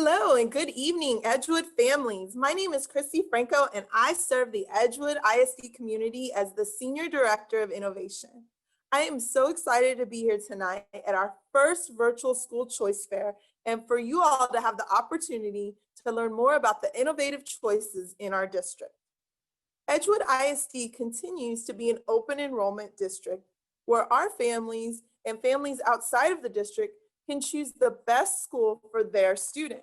Hello and good evening, Edgewood families. My name is Christy Franco and I serve the Edgewood ISD community as the Senior Director of Innovation. I am so excited to be here tonight at our first virtual school choice fair and for you all to have the opportunity to learn more about the innovative choices in our district. Edgewood ISD continues to be an open enrollment district where our families and families outside of the district can choose the best school for their student.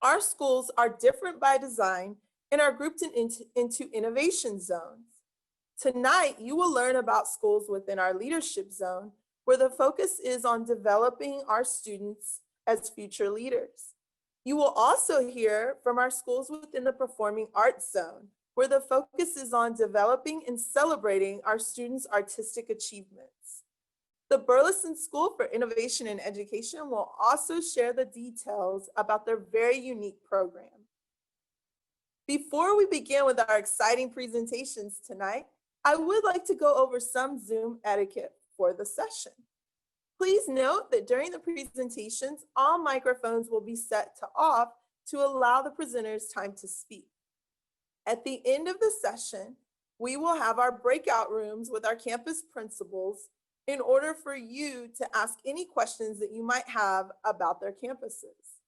Our schools are different by design and are grouped into innovation zones. Tonight, you will learn about schools within our leadership zone, where the focus is on developing our students as future leaders. You will also hear from our schools within the performing arts zone, where the focus is on developing and celebrating our students' artistic achievements. The Burleson School for Innovation and Education will also share the details about their very unique program. Before we begin with our exciting presentations tonight, I would like to go over some Zoom etiquette for the session. Please note that during the presentations, all microphones will be set to off to allow the presenters time to speak. At the end of the session, we will have our breakout rooms with our campus principals in order for you to ask any questions that you might have about their campuses.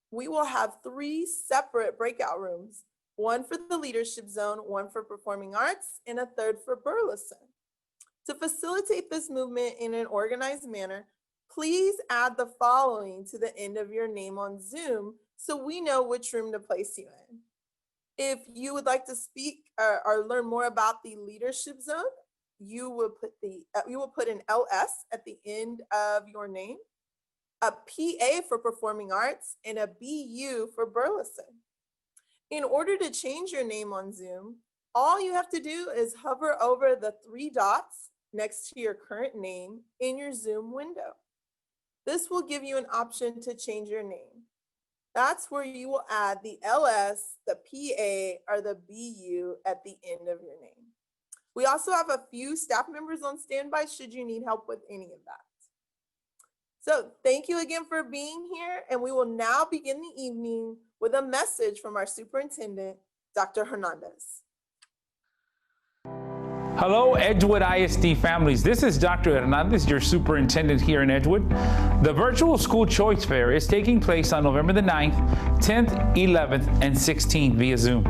We will have 3 separate breakout rooms, one for the leadership zone, one for performing arts, and a third for Burleson. To facilitate this movement in an organized manner, please add the following to the end of your name on Zoom so we know which room to place you in. If you would like to speak or learn more about the leadership zone, you will put an LS at the end of your name, a PA for performing arts, and a BU for Burleson. In order to change your name on Zoom, all you have to do is hover over the 3 dots next to your current name in your Zoom window. This will give you an option to change your name. That's where you will add the LS, the PA, or the BU at the end of your name. We also have a few staff members on standby should you need help with any of that. So thank you again for being here, and we will now begin the evening with a message from our superintendent, Dr. Hernandez. Hello, Edgewood ISD families. This is Dr. Hernandez, your superintendent here in Edgewood. The virtual school choice fair is taking place on November the 9th, 10th, 11th, and 16th via Zoom.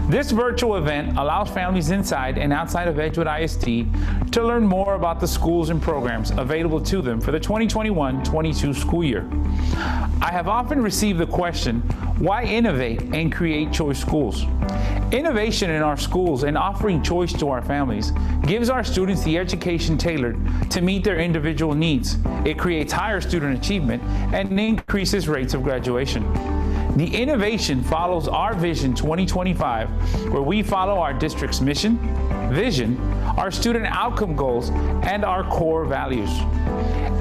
This virtual event allows families inside and outside of Edgewood ISD to learn more about the schools and programs available to them for the 2021-22 school year. I have often received the question, why innovate and create choice schools? Innovation in our schools and offering choice to our families gives our students the education tailored to meet their individual needs. It creates higher student achievement and increases rates of graduation. The innovation follows our Vision 2025, where we follow our district's mission, vision, our student outcome goals, and our core values.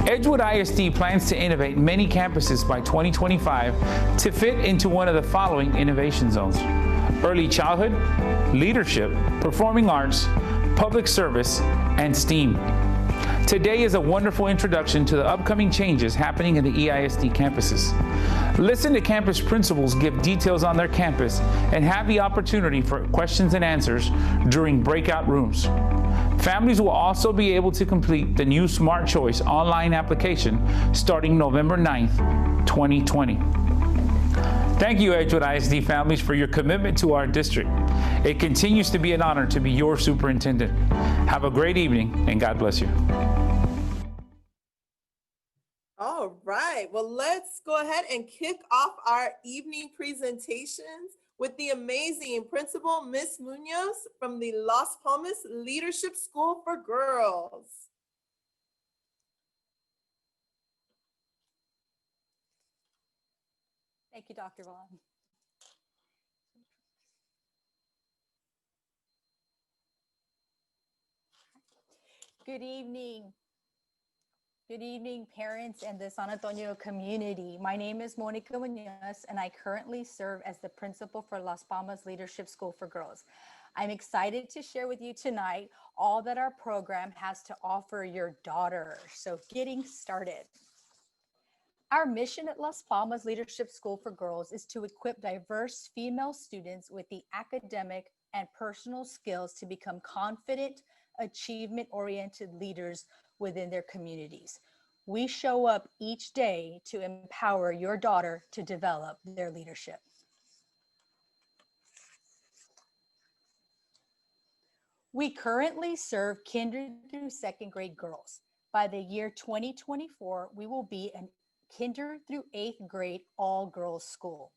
Edgewood ISD plans to innovate many campuses by 2025 to fit into one of the following innovation zones: early childhood, leadership, performing arts, public service, and STEAM. Today is a wonderful introduction to the upcoming changes happening in the EISD campuses. Listen to campus principals give details on their campus and have the opportunity for questions and answers during breakout rooms. Families will also be able to complete the new Smart Choice online application starting November 9th, 2020. Thank you, Edgewood ISD families, for your commitment to our district. It continues to be an honor to be your superintendent. Have a great evening, and God bless you. All right, well, let's go ahead and kick off our evening presentations with the amazing principal, Miss Munoz, from the Las Palmas Leadership School for Girls. Thank you, Dr. Vaughn. Good evening. Good evening, parents and the San Antonio community. My name is Monica Munoz, and I currently serve as the principal for Las Palmas Leadership School for Girls. I'm excited to share with you tonight all that our program has to offer your daughter. So getting started. Our mission at Las Palmas Leadership School for Girls is to equip diverse female students with the academic and personal skills to become confident, achievement-oriented leaders within their communities. We show up each day to empower your daughter to develop their leadership. We currently serve kinder through second grade girls. By the year 2024, we will be an kinder through 8th grade all-girls school.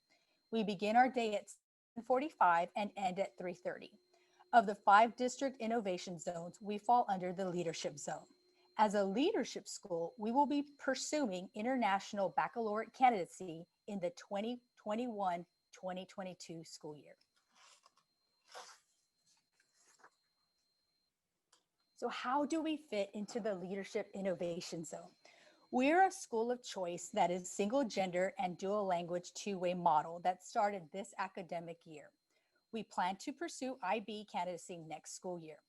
We begin our day at 7:45 and end at 3:30. Of the 5 district innovation zones, we fall under the leadership zone. As a leadership school, we will be pursuing international baccalaureate candidacy in the 2021-2022 school year. So how do we fit into the leadership innovation zone? We're a school of choice that is single gender and dual language two-way model that started this academic year. We plan to pursue IB candidacy next school year.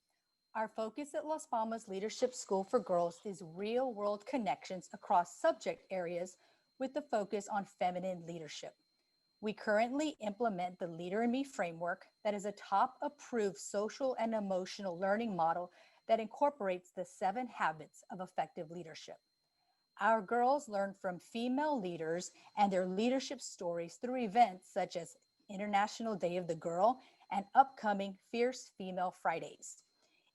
Our focus at Las Palmas Leadership School for Girls is real-world connections across subject areas with the focus on feminine leadership. We currently implement the Leader in Me framework that is a top-approved social and emotional learning model that incorporates the 7 habits of effective leadership. Our girls learn from female leaders and their leadership stories through events such as International Day of the Girl and upcoming Fierce Female Fridays.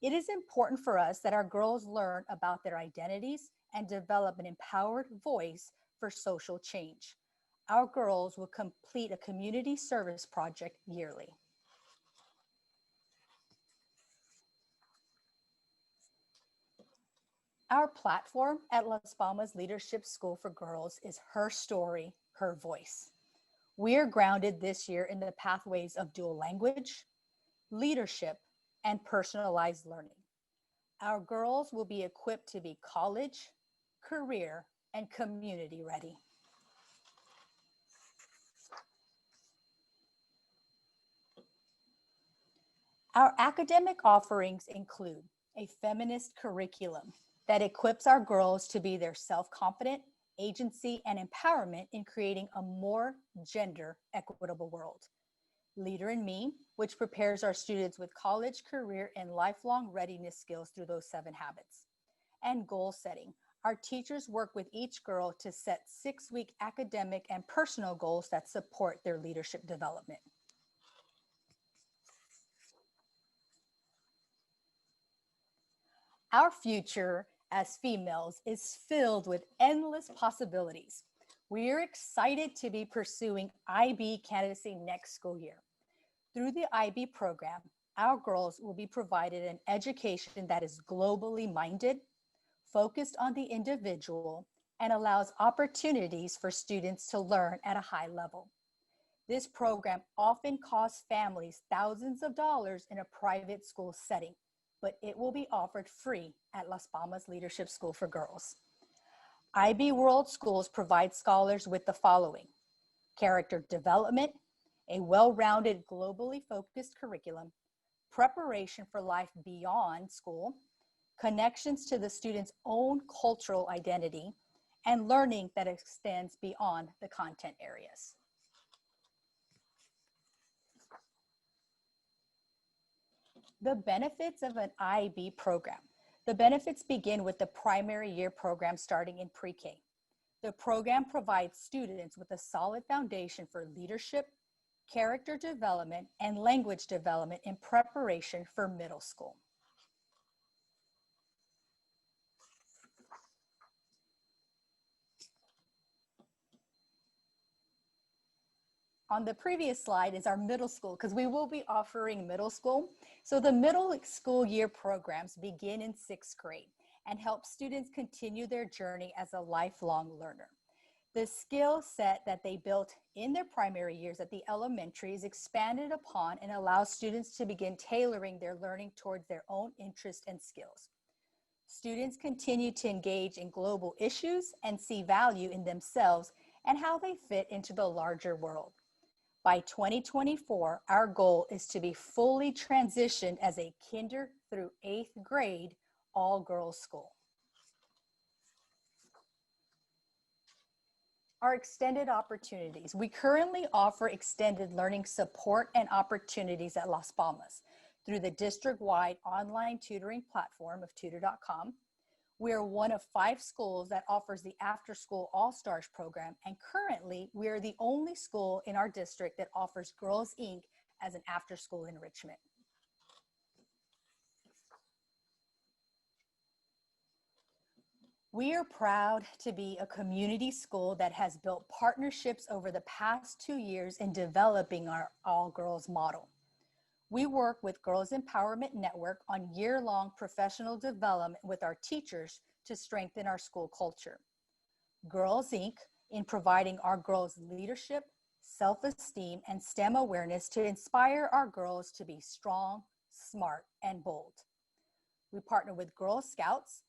It is important for us that our girls learn about their identities and develop an empowered voice for social change. Our girls will complete a community service project yearly. Our platform at Las Palmas Leadership School for Girls is Her Story, Her Voice. We are grounded this year in the pathways of dual language, leadership, and personalized learning. Our girls will be equipped to be college, career, and community ready. Our academic offerings include a feminist curriculum that equips our girls to be their self-confident, agency, and empowerment in creating a more gender equitable world. Leader in Me, which prepares our students with college, career, and lifelong readiness skills through those 7 habits. And goal setting. Our teachers work with each girl to set 6-week academic and personal goals that support their leadership development. Our future as females is filled with endless possibilities. We are excited to be pursuing IB candidacy next school year. Through the IB program, our girls will be provided an education that is globally minded, focused on the individual, and allows opportunities for students to learn at a high level. This program often costs families thousands of dollars in a private school setting, but it will be offered free at Las Palmas Leadership School for Girls. IB World Schools provide scholars with the following: character development, a well-rounded, globally focused curriculum, preparation for life beyond school, connections to the student's own cultural identity, and learning that extends beyond the content areas. The benefits of an IB program. The benefits begin with the primary year program starting in pre-K. The program provides students with a solid foundation for leadership, character development, and language development in preparation for middle school. On the previous slide is our middle school, because we will be offering middle school. So the middle school year programs begin in 6th grade and help students continue their journey as a lifelong learner. The skill set that they built in their primary years at the elementary is expanded upon and allows students to begin tailoring their learning towards their own interests and skills. Students continue to engage in global issues and see value in themselves and how they fit into the larger world. By 2024, our goal is to be fully transitioned as a kinder through 8th grade all-girls school. Our extended opportunities. We currently offer extended learning support and opportunities at Las Palmas through the district-wide online tutoring platform of tutor.com. We are one of 5 schools that offers the After School All-Stars program, and currently we are the only school in our district that offers Girls Inc. as an after-school enrichment. We are proud to be a community school that has built partnerships over the past 2 years in developing our all-girls model. We work with Girls Empowerment Network on year-long professional development with our teachers to strengthen our school culture. Girls Inc. in providing our girls leadership, self-esteem, and STEM awareness to inspire our girls to be strong, smart, and bold. We partner with Girl Scouts,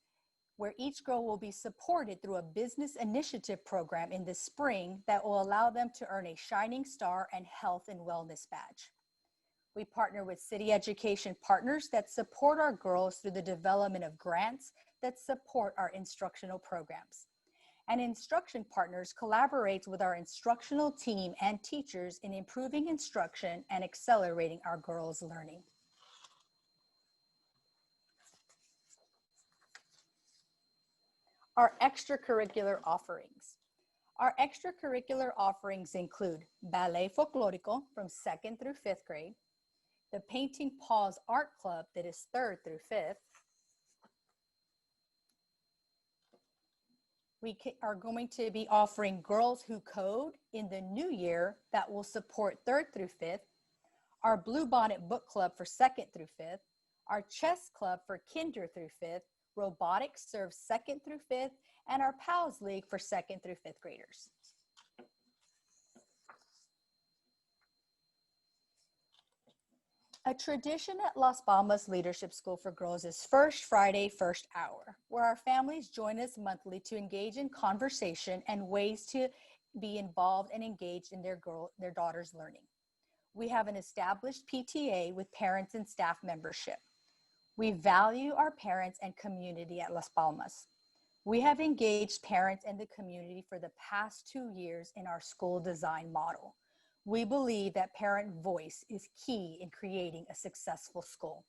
where each girl will be supported through a business initiative program in the spring that will allow them to earn a Shining Star and Health and Wellness badge. We partner with city education partners that support our girls through the development of grants that support our instructional programs. And Instruction Partners collaborates with our instructional team and teachers in improving instruction and accelerating our girls' learning. Our extracurricular offerings. Our extracurricular offerings include Ballet Folklorico from 2nd through 5th grade, the Painting Paws Art Club that is 3rd through 5th. We are going to be offering Girls Who Code in the new year that will support 3rd through 5th, our Blue Bonnet Book Club for 2nd through 5th, our Chess Club for Kinder through 5th, Robotics serves 2nd through 5th, and our PALS League for 2nd through 5th graders. A tradition at Las Palmas Leadership School for Girls is First Friday, First Hour, where our families join us monthly to engage in conversation and ways to be involved and engaged in their daughter's learning. We have an established PTA with parents and staff membership. We value our parents and community at Las Palmas. We have engaged parents and the community for the past 2 years in our school design model. We believe that parent voice is key in creating a successful school.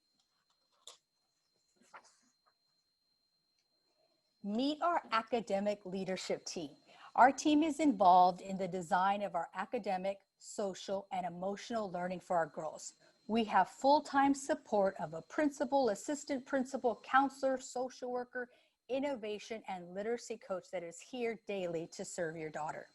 Meet our academic leadership team. Our team is involved in the design of our academic, social, and emotional learning for our girls. We have full-time support of a principal, assistant principal, counselor, social worker, innovation, and literacy coach that is here daily to serve your daughter.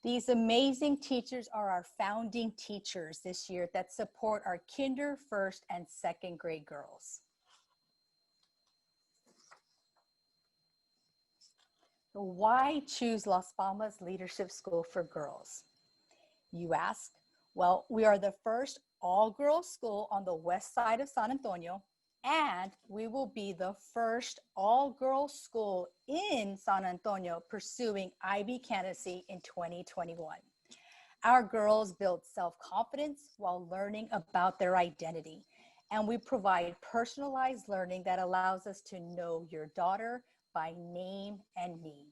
These amazing teachers are our founding teachers this year that support our kinder, 1st, and 2nd grade girls. Why choose Las Palmas Leadership School for Girls? You ask? Well, we are the first all-girls school on the west side of San Antonio, and we will be the first all-girls school in San Antonio pursuing IB candidacy in 2021. Our girls build self-confidence while learning about their identity, and we provide personalized learning that allows us to know your daughter by name and need.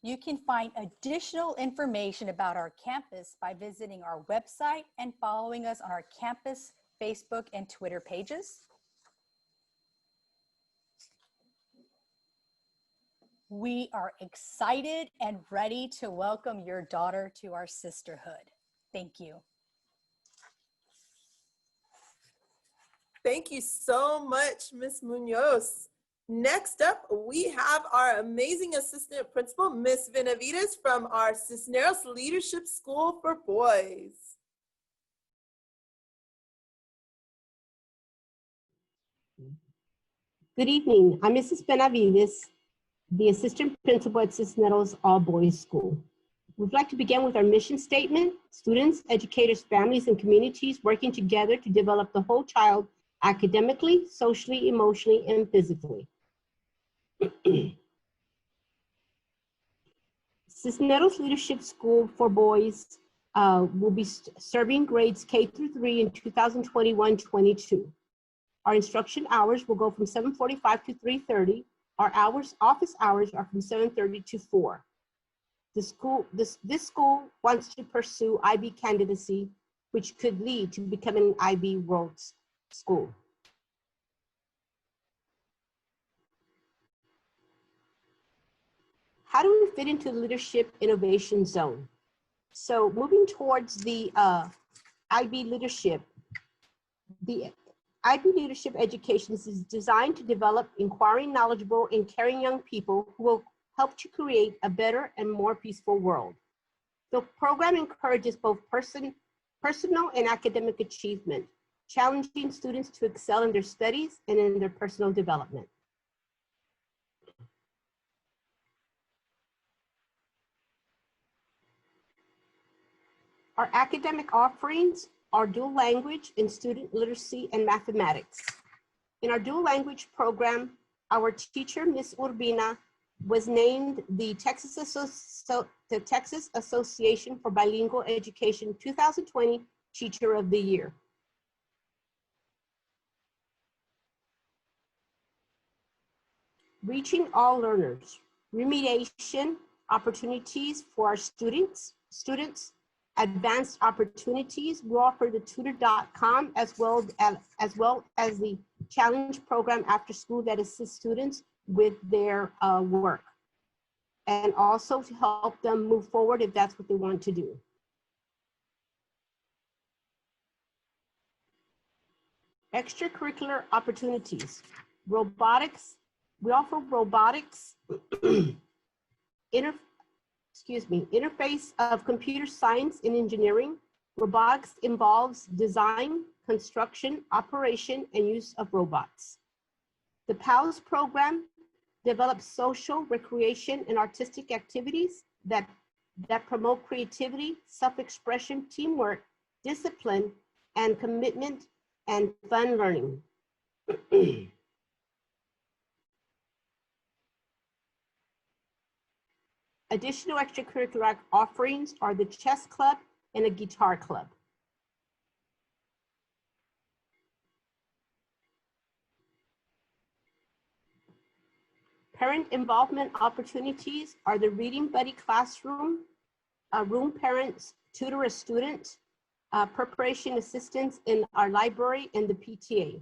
You can find additional information about our campus by visiting our website and following us on our campus Facebook and Twitter pages. We are excited and ready to welcome your daughter to our sisterhood. Thank you. Thank you so much, Ms. Munoz. Next up, we have our amazing assistant principal, Ms. Benavides from our Cisneros Leadership School for Boys. Good evening. I'm Mrs. Benavides, the assistant principal at Cisneros All Boys School. We'd like to begin with our mission statement: students, educators, families, and communities working together to develop the whole child academically, socially, emotionally, and physically. Cisneros Leadership School for Boys will be serving grades K through 3 in 2021-22. Our instruction hours will go from 7:45 to 3:30. Our office hours are from 7:30 to 4. This school wants to pursue IB candidacy, which could lead to becoming an IB World School. How do we fit into the Leadership Innovation Zone? So moving towards the IB leadership, the IB leadership education is designed to develop inquiring, knowledgeable, and caring young people who will help to create a better and more peaceful world. The program encourages both personal and academic achievement, challenging students to excel in their studies and in their personal development. Our academic offerings are dual language in student literacy and mathematics. In our dual language program, our teacher, Ms. Urbina, was named the Texas Association for Bilingual Education 2020 Teacher of the Year. Reaching all learners, remediation opportunities for our students, advanced opportunities. We offer the tutor.com as well as the challenge program after school that assists students with their work, and also to help them move forward if that's what they want to do. Extracurricular opportunities, robotics. We offer robotics, interface of computer science and engineering. Robotics involves design, construction, operation, and use of robots. The PALS program develops social, recreation, and artistic activities that promote creativity, self-expression, teamwork, discipline, and commitment, and fun learning. Additional extracurricular offerings are the chess club and a guitar club. Parent involvement opportunities are the Reading Buddy classroom, room parents tutor a student, preparation assistance in our library, and the PTA.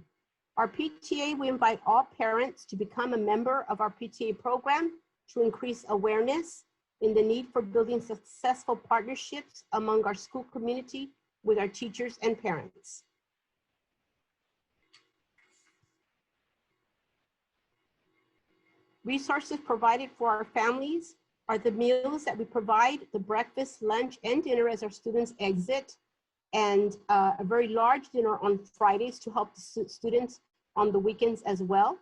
Our PTA, we invite all parents to become a member of our PTA program to increase awareness in the need for building successful partnerships among our school community with our teachers and parents. Resources provided for our families are the meals that we provide, the breakfast, lunch, and dinner as our students exit, and a very large dinner on Fridays to help the students on the weekends as well.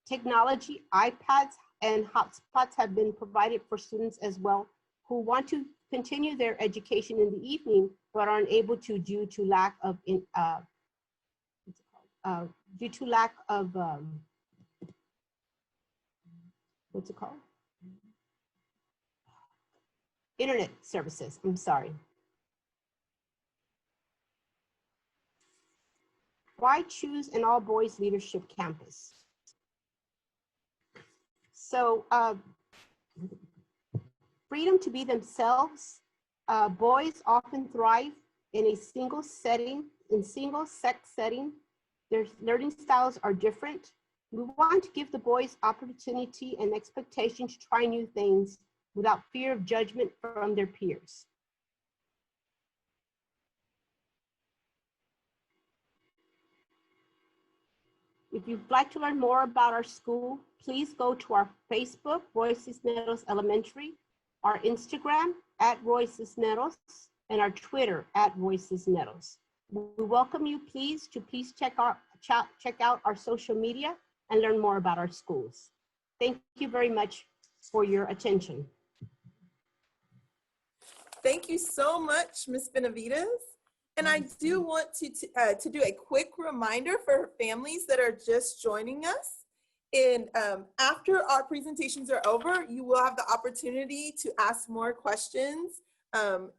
Technology, iPads, and hotspots have been provided for students as well who want to continue their education in the evening but are unable to due to lack of internet services. I'm sorry. Why choose an all-boys leadership campus? So freedom to be themselves. Boys often thrive in a single-sex setting. Their learning styles are different. We want to give the boys opportunity and expectation to try new things without fear of judgment from their peers. If you'd like to learn more about our school, please go to our Facebook, Roy Cisneros Elementary, our Instagram @Roy Cisneros, and our Twitter @Roy Cisneros. We welcome you, please check out our social media and learn more about our schools. Thank you very much for your attention. Thank you so much, Ms. Benavides. And I do want to do a quick reminder for families that are just joining us. And after our presentations are over, you will have the opportunity to ask more questions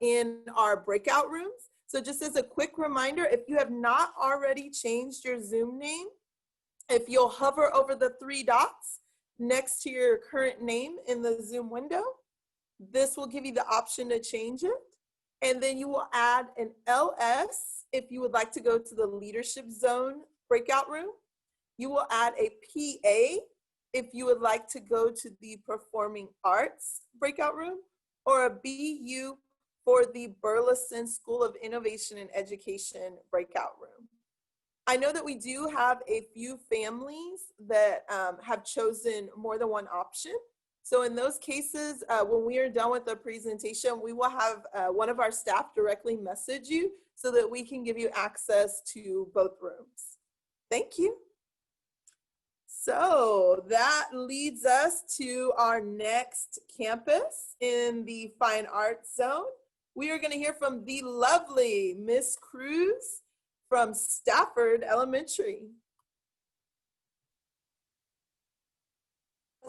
in our breakout rooms. So just as a quick reminder, if you have not already changed your Zoom name, if you'll hover over the 3 dots next to your current name in the Zoom window, this will give you the option to change it. And then you will add an LS if you would like to go to the Leadership Zone breakout room. You will add a PA if you would like to go to the Performing Arts breakout room, or a BU for the Burleson School of Innovation and Education breakout room. I know that we do have a few families that have chosen more than one option. So in those cases, when we are done with the presentation, we will have one of our staff directly message you so that we can give you access to both rooms. Thank you. So that leads us to our next campus in the Fine Arts Zone. We are going to hear from the lovely Miss Cruz from Stafford Elementary.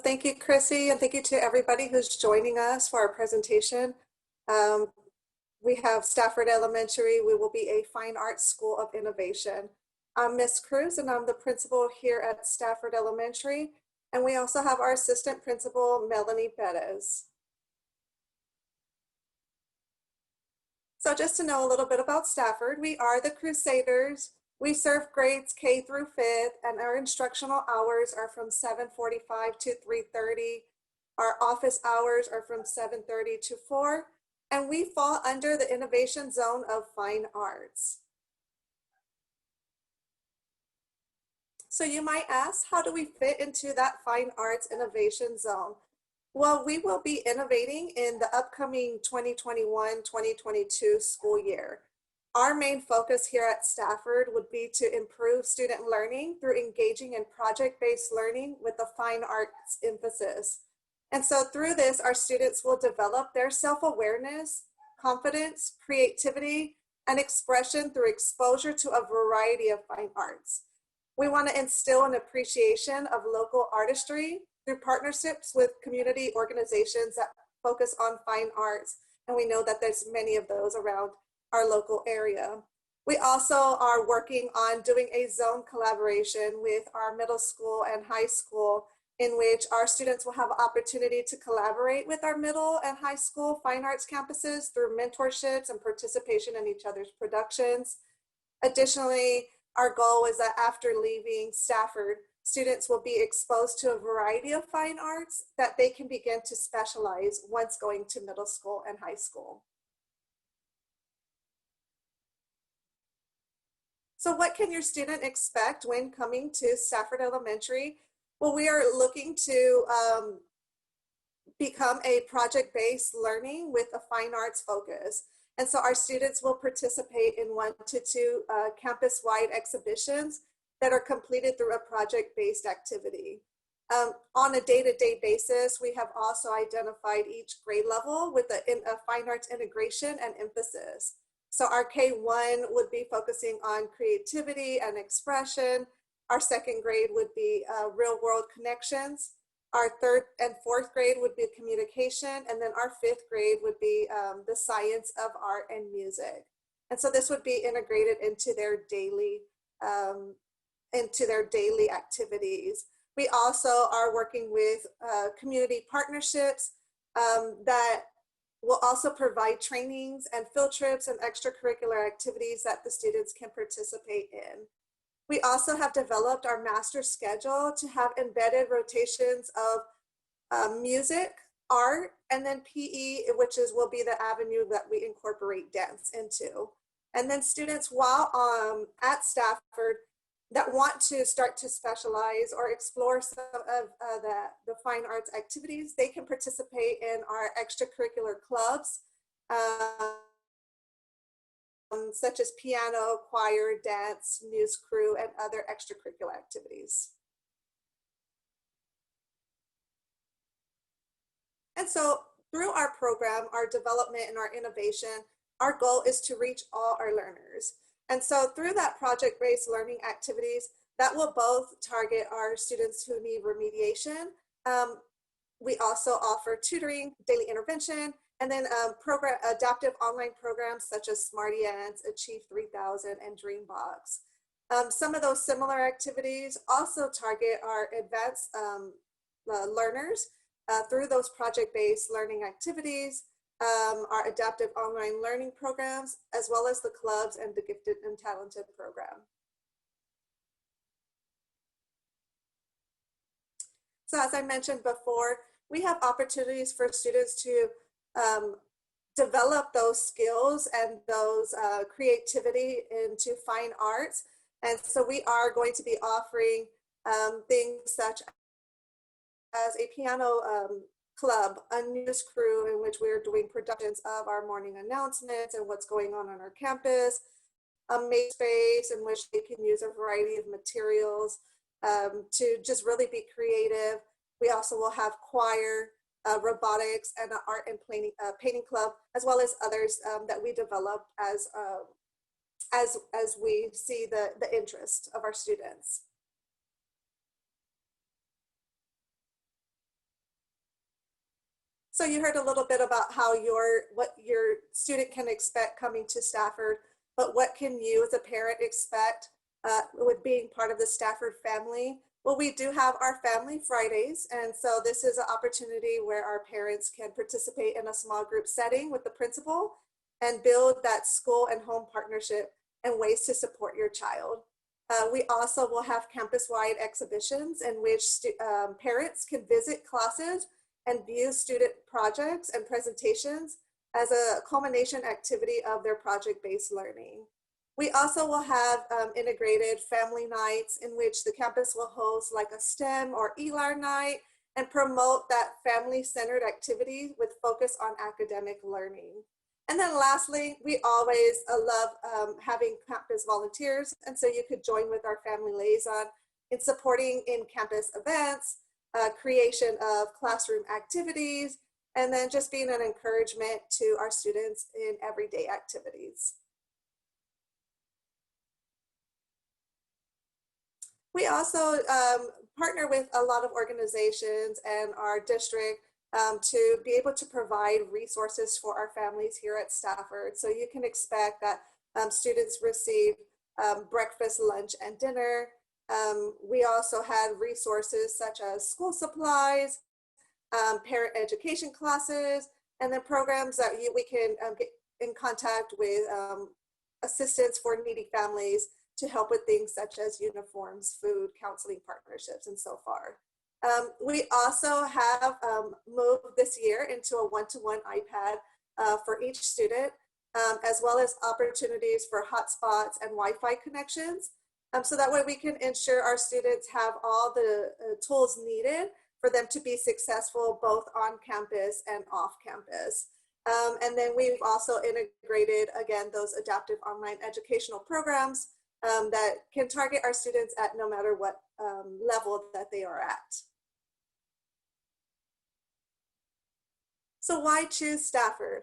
Thank you, Chrissy, and thank you to everybody who's joining us for our presentation. We have Stafford Elementary. We will be a fine arts school of innovation. I'm Miss Cruz, and I'm the principal here at Stafford Elementary. And we also have our assistant principal, Melanie Perez. So just to know a little bit about Stafford, we are the Crusaders. We serve grades K through 5th, and our instructional hours are from 7:45 to 3:30. Our office hours are from 7:30 to 4, and we fall under the innovation zone of fine arts. So you might ask, how do we fit into that fine arts innovation zone? Well, we will be innovating in the upcoming 2021-2022 school year. Our main focus here at Stafford would be to improve student learning through engaging in project-based learning with a fine arts emphasis. And so through this, our students will develop their self-awareness, confidence, creativity, and expression through exposure to a variety of fine arts. We want to instill an appreciation of local artistry through partnerships with community organizations that focus on fine arts. And we know that there's many of those around our local area. We also are working on doing a zone collaboration with our middle school and high school, in which our students will have opportunity to collaborate with our middle and high school fine arts campuses through mentorships and participation in each other's productions. Additionally, our goal is that after leaving Stafford, students will be exposed to a variety of fine arts that they can begin to specialize once going to middle school and high school. So what can your student expect when coming to Stafford Elementary? Well, we are looking to become a project-based learning with a fine arts focus. And so our students will participate in 1 to 2 campus-wide exhibitions that are completed through a project-based activity. On a day-to-day basis, we have also identified each grade level with a fine arts integration and emphasis. So our K1 would be focusing on creativity and expression. Our 2nd grade would be real-world connections. Our 3rd and 4th grade would be communication, and then our 5th grade would be the science of art and music. And so this would be integrated into their daily activities. We also are working with community partnerships that will also provide trainings and field trips and extracurricular activities that the students can participate in. We also have developed our master schedule to have embedded rotations of music, art, and then PE, which will be the avenue that we incorporate dance into. And then students, while at Stafford, that want to start to specialize or explore some of the fine arts activities, they can participate in our extracurricular clubs, such as piano, choir, dance, news crew, and other extracurricular activities. And so through our program, our development and our innovation, our goal is to reach all our learners. And so through that project-based learning activities, that will both target our students who need remediation. We also offer tutoring, daily intervention, And then adaptive online programs such as SmartyAns, Achieve 3000, and Dreambox. Some of those similar activities also target our advanced learners through those project-based learning activities, our adaptive online learning programs, as well as the clubs and the gifted and talented program. So as I mentioned before, we have opportunities for students to develop those skills and those creativity into fine arts. And so we are going to be offering things such as a piano club, a news crew in which we're doing productions of our morning announcements and what's going on our campus, a make space in which they can use a variety of materials to just really be creative. We also will have choir, robotics, and an art and painting club, as well as others that we develop as we see the interest of our students. So you heard a little bit about how what your student can expect coming to Stafford, but what can you as a parent expect with being part of the Stafford family? Well, we do have our Family Fridays, and so this is an opportunity where our parents can participate in a small group setting with the principal and build that school and home partnership and ways to support your child. We also will have campus-wide exhibitions in which parents can visit classes and view student projects and presentations as a culmination activity of their project-based learning. We also will have integrated family nights in which the campus will host like a STEM or ELAR night and promote that family-centered activity with focus on academic learning. And then lastly, we always love having campus volunteers. And so you could join with our family liaison in supporting in-campus events, creation of classroom activities, and then just being an encouragement to our students in everyday activities. We also partner with a lot of organizations and our district to be able to provide resources for our families here at Stafford. So you can expect that students receive breakfast, lunch, and dinner. We also had resources such as school supplies, parent education classes, and then programs that we can get in contact with assistance for needy families to help with things such as uniforms, food, counseling partnerships, and so far. We also have moved this year into a one-to-one iPad for each student, as well as opportunities for hotspots and Wi-Fi connections. So that way we can ensure our students have all the tools needed for them to be successful both on campus and off campus. And then we've also integrated, again, those adaptive online educational programs that can target our students at no matter what level that they are at. So why choose Stafford?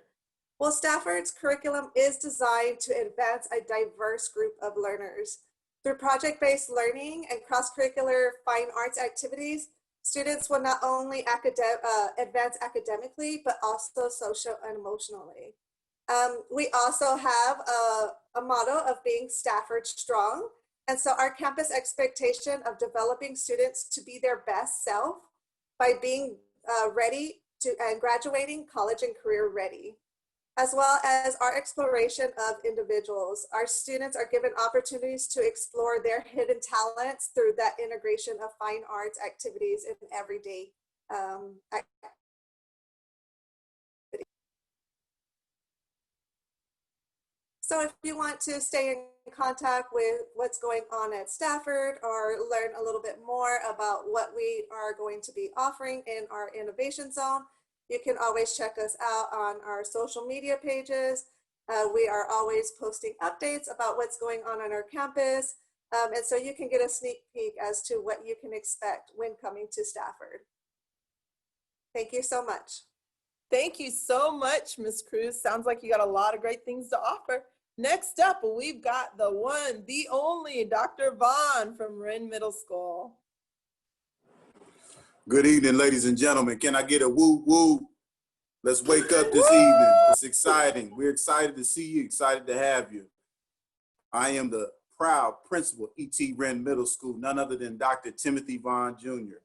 Well, Stafford's curriculum is designed to advance a diverse group of learners. Through project-based learning and cross-curricular fine arts activities, students will not only advance academically, but also social and emotionally. We also have a motto of being Stafford strong. And so our campus expectation of developing students to be their best self by being ready to and graduating college and career ready, as well as our exploration of individuals. Our students are given opportunities to explore their hidden talents through that integration of fine arts activities in everyday activities. So if you want to stay in contact with what's going on at Stafford or learn a little bit more about what we are going to be offering in our innovation zone, you can always check us out on our social media pages. We are always posting updates about what's going on our campus. And so you can get a sneak peek as to what you can expect when coming to Stafford. Thank you so much. Thank you so much, Ms. Cruz. Sounds like you got a lot of great things to offer. Next up, we've got the one, the only Dr. Vaughn from Wrenn Middle School. Good evening, ladies and gentlemen. Can I get a woo woo? Let's wake up this evening. It's exciting. We're excited to see you, excited to have you. I am the proud principal, E.T. Wrenn Middle School, none other than Dr. Timothy Vaughn Jr.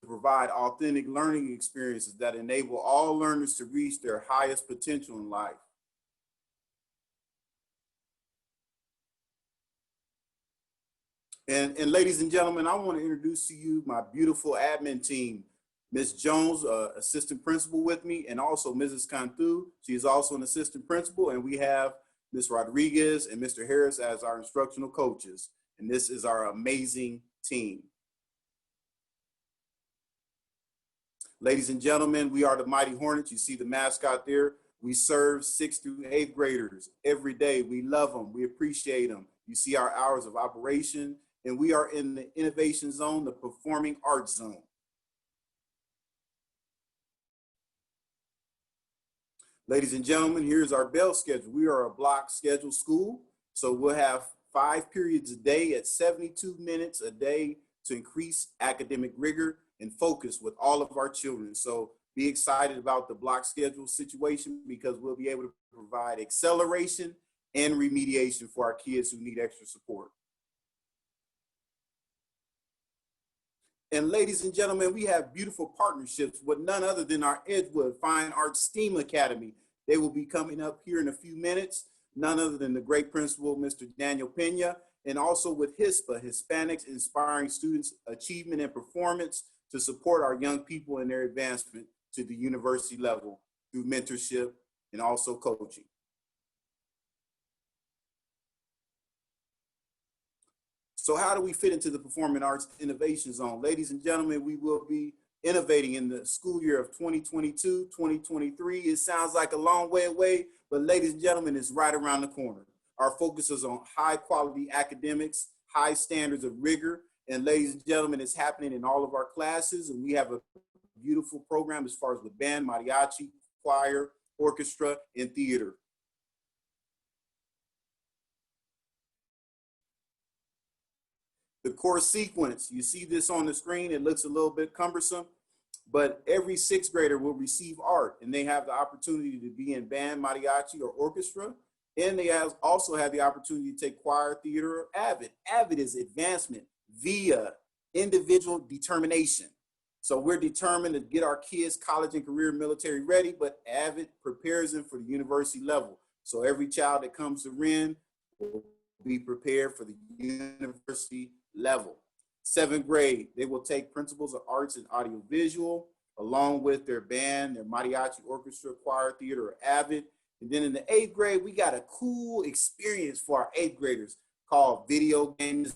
To provide authentic learning experiences that enable all learners to reach their highest potential in life. And ladies and gentlemen, I want to introduce to you my beautiful admin team. Ms. Jones, assistant principal with me, and also Mrs. Cantu. She is also an assistant principal, and we have Ms. Rodriguez and Mr. Harris as our instructional coaches. And this is our amazing team. Ladies and gentlemen, we are the Mighty Hornets. You see the mascot there. We serve 6th through 8th graders every day. We love them. We appreciate them. You see our hours of operation, and we are in the innovation zone, the performing arts zone. Ladies and gentlemen, here's our bell schedule. We are a block schedule school, so we'll have 5 periods a day at 72 minutes a day to increase academic rigor and focus with all of our children. So be excited about the block schedule situation because we'll be able to provide acceleration and remediation for our kids who need extra support. And ladies and gentlemen, we have beautiful partnerships with none other than our Edgewood Fine Arts STEAM Academy. They will be coming up here in a few minutes, none other than the great principal, Mr. Daniel Pena, and also with HISPA, Hispanics Inspiring Students Achievement and Performance, to support our young people in their advancement to the university level through mentorship and also coaching. So how do we fit into the Performing Arts Innovation Zone? Ladies and gentlemen, we will be innovating in the school year of 2022, 2023. It sounds like a long way away, but ladies and gentlemen, it's right around the corner. Our focus is on high quality academics, high standards of rigor, and ladies and gentlemen, it's happening in all of our classes, and we have a beautiful program as far as with band, mariachi, choir, orchestra, and theater. The course sequence, you see this on the screen, it looks a little bit cumbersome, but every 6th grader will receive art, and they have the opportunity to be in band, mariachi, or orchestra, and they also have the opportunity to take choir, theater, or AVID. AVID is advancement via individual determination. So we're determined to get our kids college and career military ready, but AVID prepares them for the university level. So every child that comes to Wrenn will be prepared for the university level. 7th grade, they will take principles of arts and audiovisual, along with their band, their mariachi, orchestra, choir, theater, or AVID. And then in the 8th grade, we got a cool experience for our 8th graders called video games.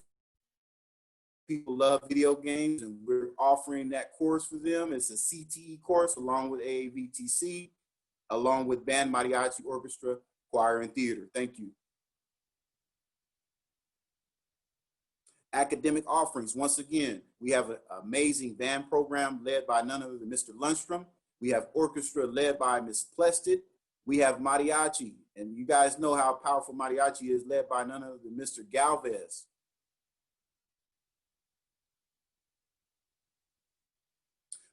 People love video games, and we're offering that course for them. It's a CTE course along with AAVTC, along with band, mariachi, orchestra, choir, and theater. Thank you. Academic offerings. Once again, we have an amazing band program led by none other than Mr. Lundstrom. We have orchestra led by Ms. Plested. We have mariachi, and you guys know how powerful mariachi is, led by none other than Mr. Galvez.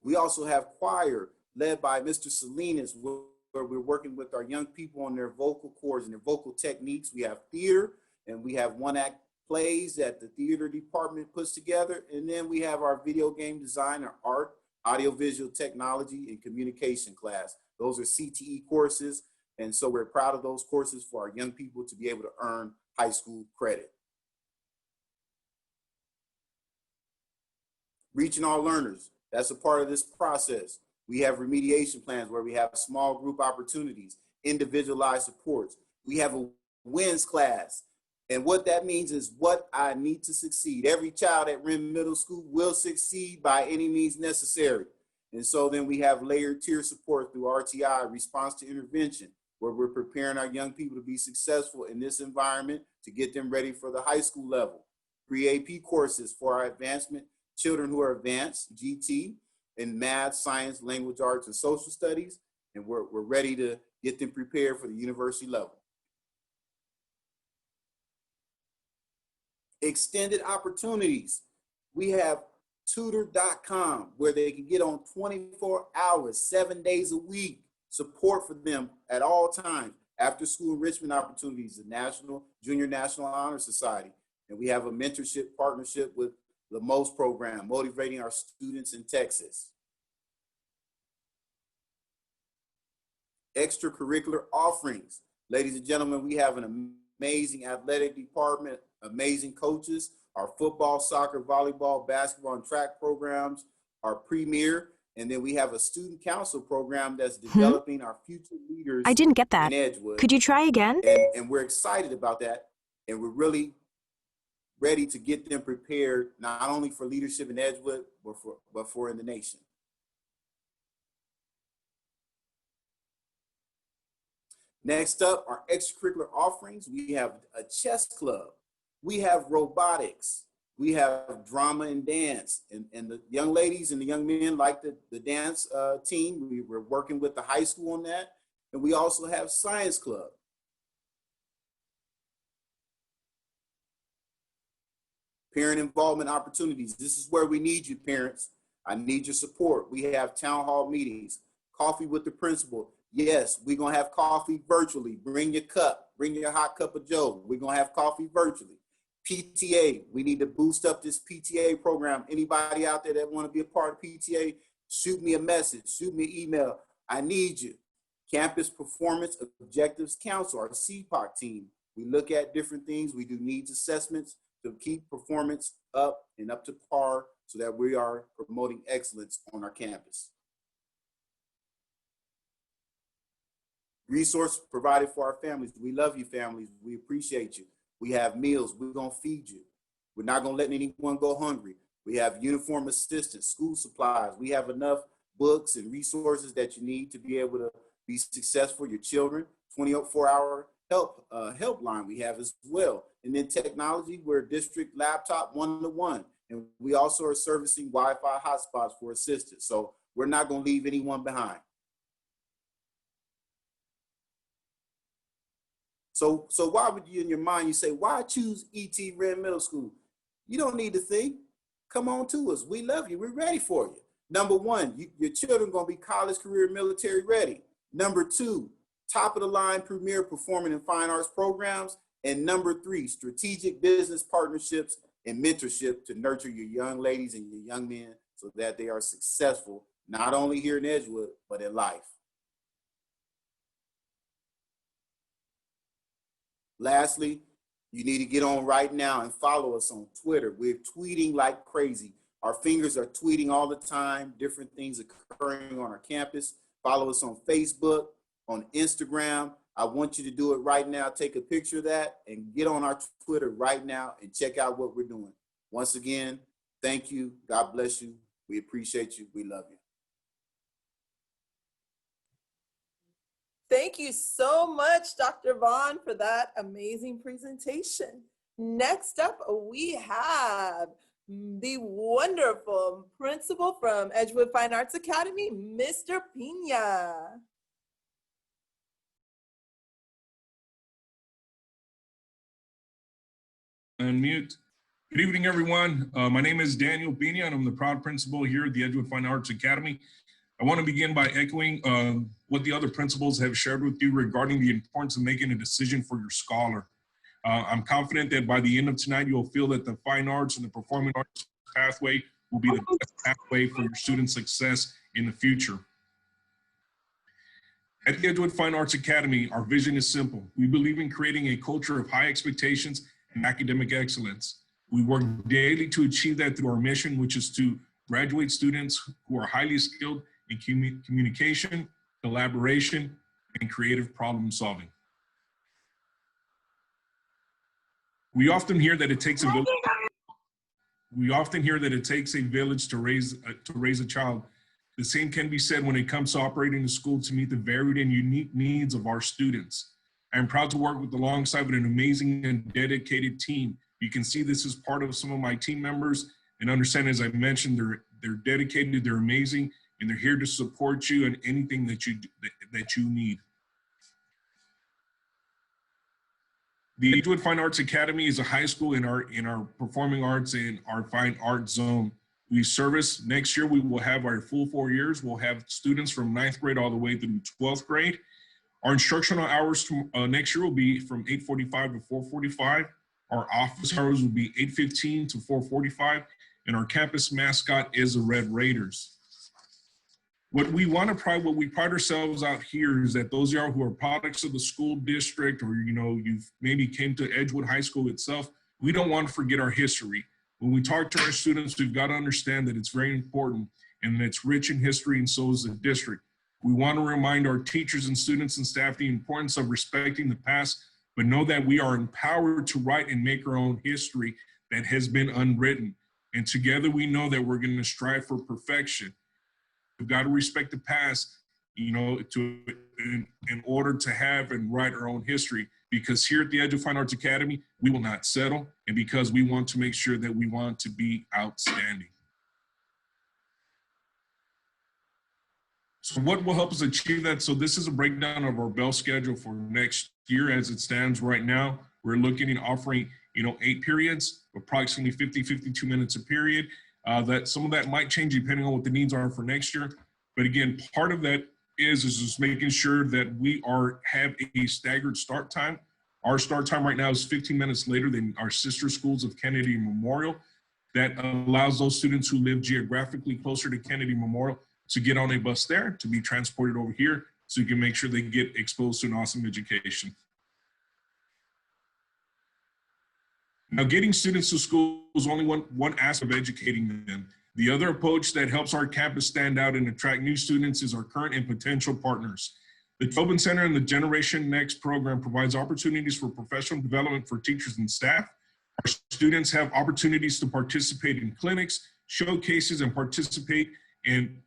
We also have choir led by Mr. Salinas, where we're working with our young people on their vocal cords and their vocal techniques. We have theater, and we have one-act plays that the theater department puts together. And then we have our video game design, our art, audiovisual technology, and communication class. Those are CTE courses. And so we're proud of those courses for our young people to be able to earn high school credit. Reaching all learners, that's a part of this process. We have remediation plans where we have small group opportunities, individualized supports. We have a wins class. And what that means is what I need to succeed. Every child at Wrenn Middle School will succeed by any means necessary. And so then we have layered tier support through RTI, response to intervention, where we're preparing our young people to be successful in this environment to get them ready for the high school level. Pre-AP courses for our advancement children who are advanced, GT, in math, science, language arts, and social studies. And we're ready to get them prepared for the university level. Extended opportunities. We have tutor.com, where they can get on 24 hours, 7 days a week, support for them at all times. After school enrichment opportunities, the Junior National Honor Society. And we have a mentorship partnership with the MOST program, motivating our students in Texas. Extracurricular offerings. Ladies and gentlemen, we have an amazing athletic department, amazing coaches. Our football, soccer, volleyball, basketball, and track programs are premier. And then we have a student council program that's developing our future leaders. I didn't get that. In Edgewood. Could you try again? And we're excited about that. And we're really ready to get them prepared, not only for leadership in Edgewood, but for in the nation. Next up, our extracurricular offerings. We have a chess club. We have robotics. We have drama and dance. And the young ladies and the young men like the dance team. We're working with the high school on that. And we also have science club. Parent involvement opportunities. This is where we need you, parents. I need your support. We have town hall meetings, coffee with the principal. Yes, we're going to have coffee virtually. Bring your cup. Bring your hot cup of joe. We're going to have coffee virtually. PTA. We need to boost up this PTA program. Anybody out there that want to be a part of PTA, shoot me a message. Shoot me an email. I need you. Campus Performance Objectives Council, our CPOC team. We look at different things. We do needs assessments to keep performance up and up to par so that we are promoting excellence on our campus. Resource provided for our families. We love you, families. We appreciate you. We have meals. We're going to feed you. We're not going to let anyone go hungry. We have uniform assistance, school supplies. We have enough books and resources that you need to be able to be successful. Your children, 24-hour helpline we have as well. And then technology, we're district laptop 1-to-1. And we also are servicing Wi-Fi hotspots for assistance. So we're not going to leave anyone behind. So why would you, in your mind, you say, why choose Wrenn Middle School? You don't need to think. Come on to us. We love you. We're ready for you. Number one, your children are going to be college, career, military ready. Number two, top of the line premier performing and fine arts programs. And number three, strategic business partnerships and mentorship to nurture your young ladies and your young men so that they are successful, not only here in Edgewood, but in life. Lastly, you need to get on right now and follow us on Twitter. We're tweeting like crazy. Our fingers are tweeting all the time, different things occurring on our campus. Follow us on Facebook, on Instagram. I want you to do it right now. Take a picture of that and get on our Twitter right now and check out what we're doing. Once again, thank you. God bless you. We appreciate you. We love you. Thank you so much, Dr. Vaughn, for that amazing presentation. Next up, we have the wonderful principal from Edgewood Fine Arts Academy, Mr. Pina. Unmute. Good evening, everyone. My name is Daniel Pina, and I'm the proud principal here at the Edgewood Fine Arts Academy. I want to begin by echoing what the other principals have shared with you regarding the importance of making a decision for your scholar. I'm confident that by the end of tonight, you'll feel that the fine arts and the performing arts pathway will be the best pathway for your student success in the future. At the Edgewood Fine Arts Academy, our vision is simple. We believe in creating a culture of high expectations and academic excellence. We work daily to achieve that through our mission, which is to graduate students who are highly skilled in communication, collaboration, and creative problem solving. We often hear that it takes a village. To raise a child. The same can be said when it comes to operating the school to meet the varied and unique needs of our students. I am proud to work alongside an amazing and dedicated team. You can see this is part of some of my team members, and understand, as I mentioned, they're dedicated, they're amazing, and they're here to support you in anything that you need. The Edgewood Fine Arts Academy is a high school in our performing arts and our fine art zone. We service, next year we will have our full 4 years. We'll have students from 9th grade all the way through 12th grade. Our instructional hours next year will be from 8:45 to 4:45. Our office hours will be 8:15 to 4:45. And our campus mascot is the Red Raiders. What we pride ourselves out here is that those of y'all who are products of the school district, or you've maybe came to Edgewood High School itself, we don't want to forget our history. When we talk to our students, we've got to understand that it's very important and it's rich in history, and so is the district. We want to remind our teachers and students and staff the importance of respecting the past, but know that we are empowered to write and make our own history that has been unwritten. And together we know that we're going to strive for perfection. We've got to respect the past, in order to have and write our own history. Because here at the Edgewood Fine Arts Academy, we will not settle, and because we want to make sure that we want to be outstanding. So what will help us achieve that? So this is a breakdown of our bell schedule for next year as it stands right now. We're looking at offering, 8 periods, approximately 52 minutes a period. That some of that might change depending on what the needs are for next year. But again, part of that is just making sure that we have a staggered start time. Our start time right now is 15 minutes later than our sister schools of Kennedy Memorial. That allows those students who live geographically closer to Kennedy Memorial to get on a bus there, to be transported over here, so you can make sure they get exposed to an awesome education. Now, getting students to school is only one aspect of educating them. The other approach that helps our campus stand out and attract new students is our current and potential partners. The Tobin Center and the Generation Next program provides opportunities for professional development for teachers and staff. Our students have opportunities to participate in clinics, showcases, and participate in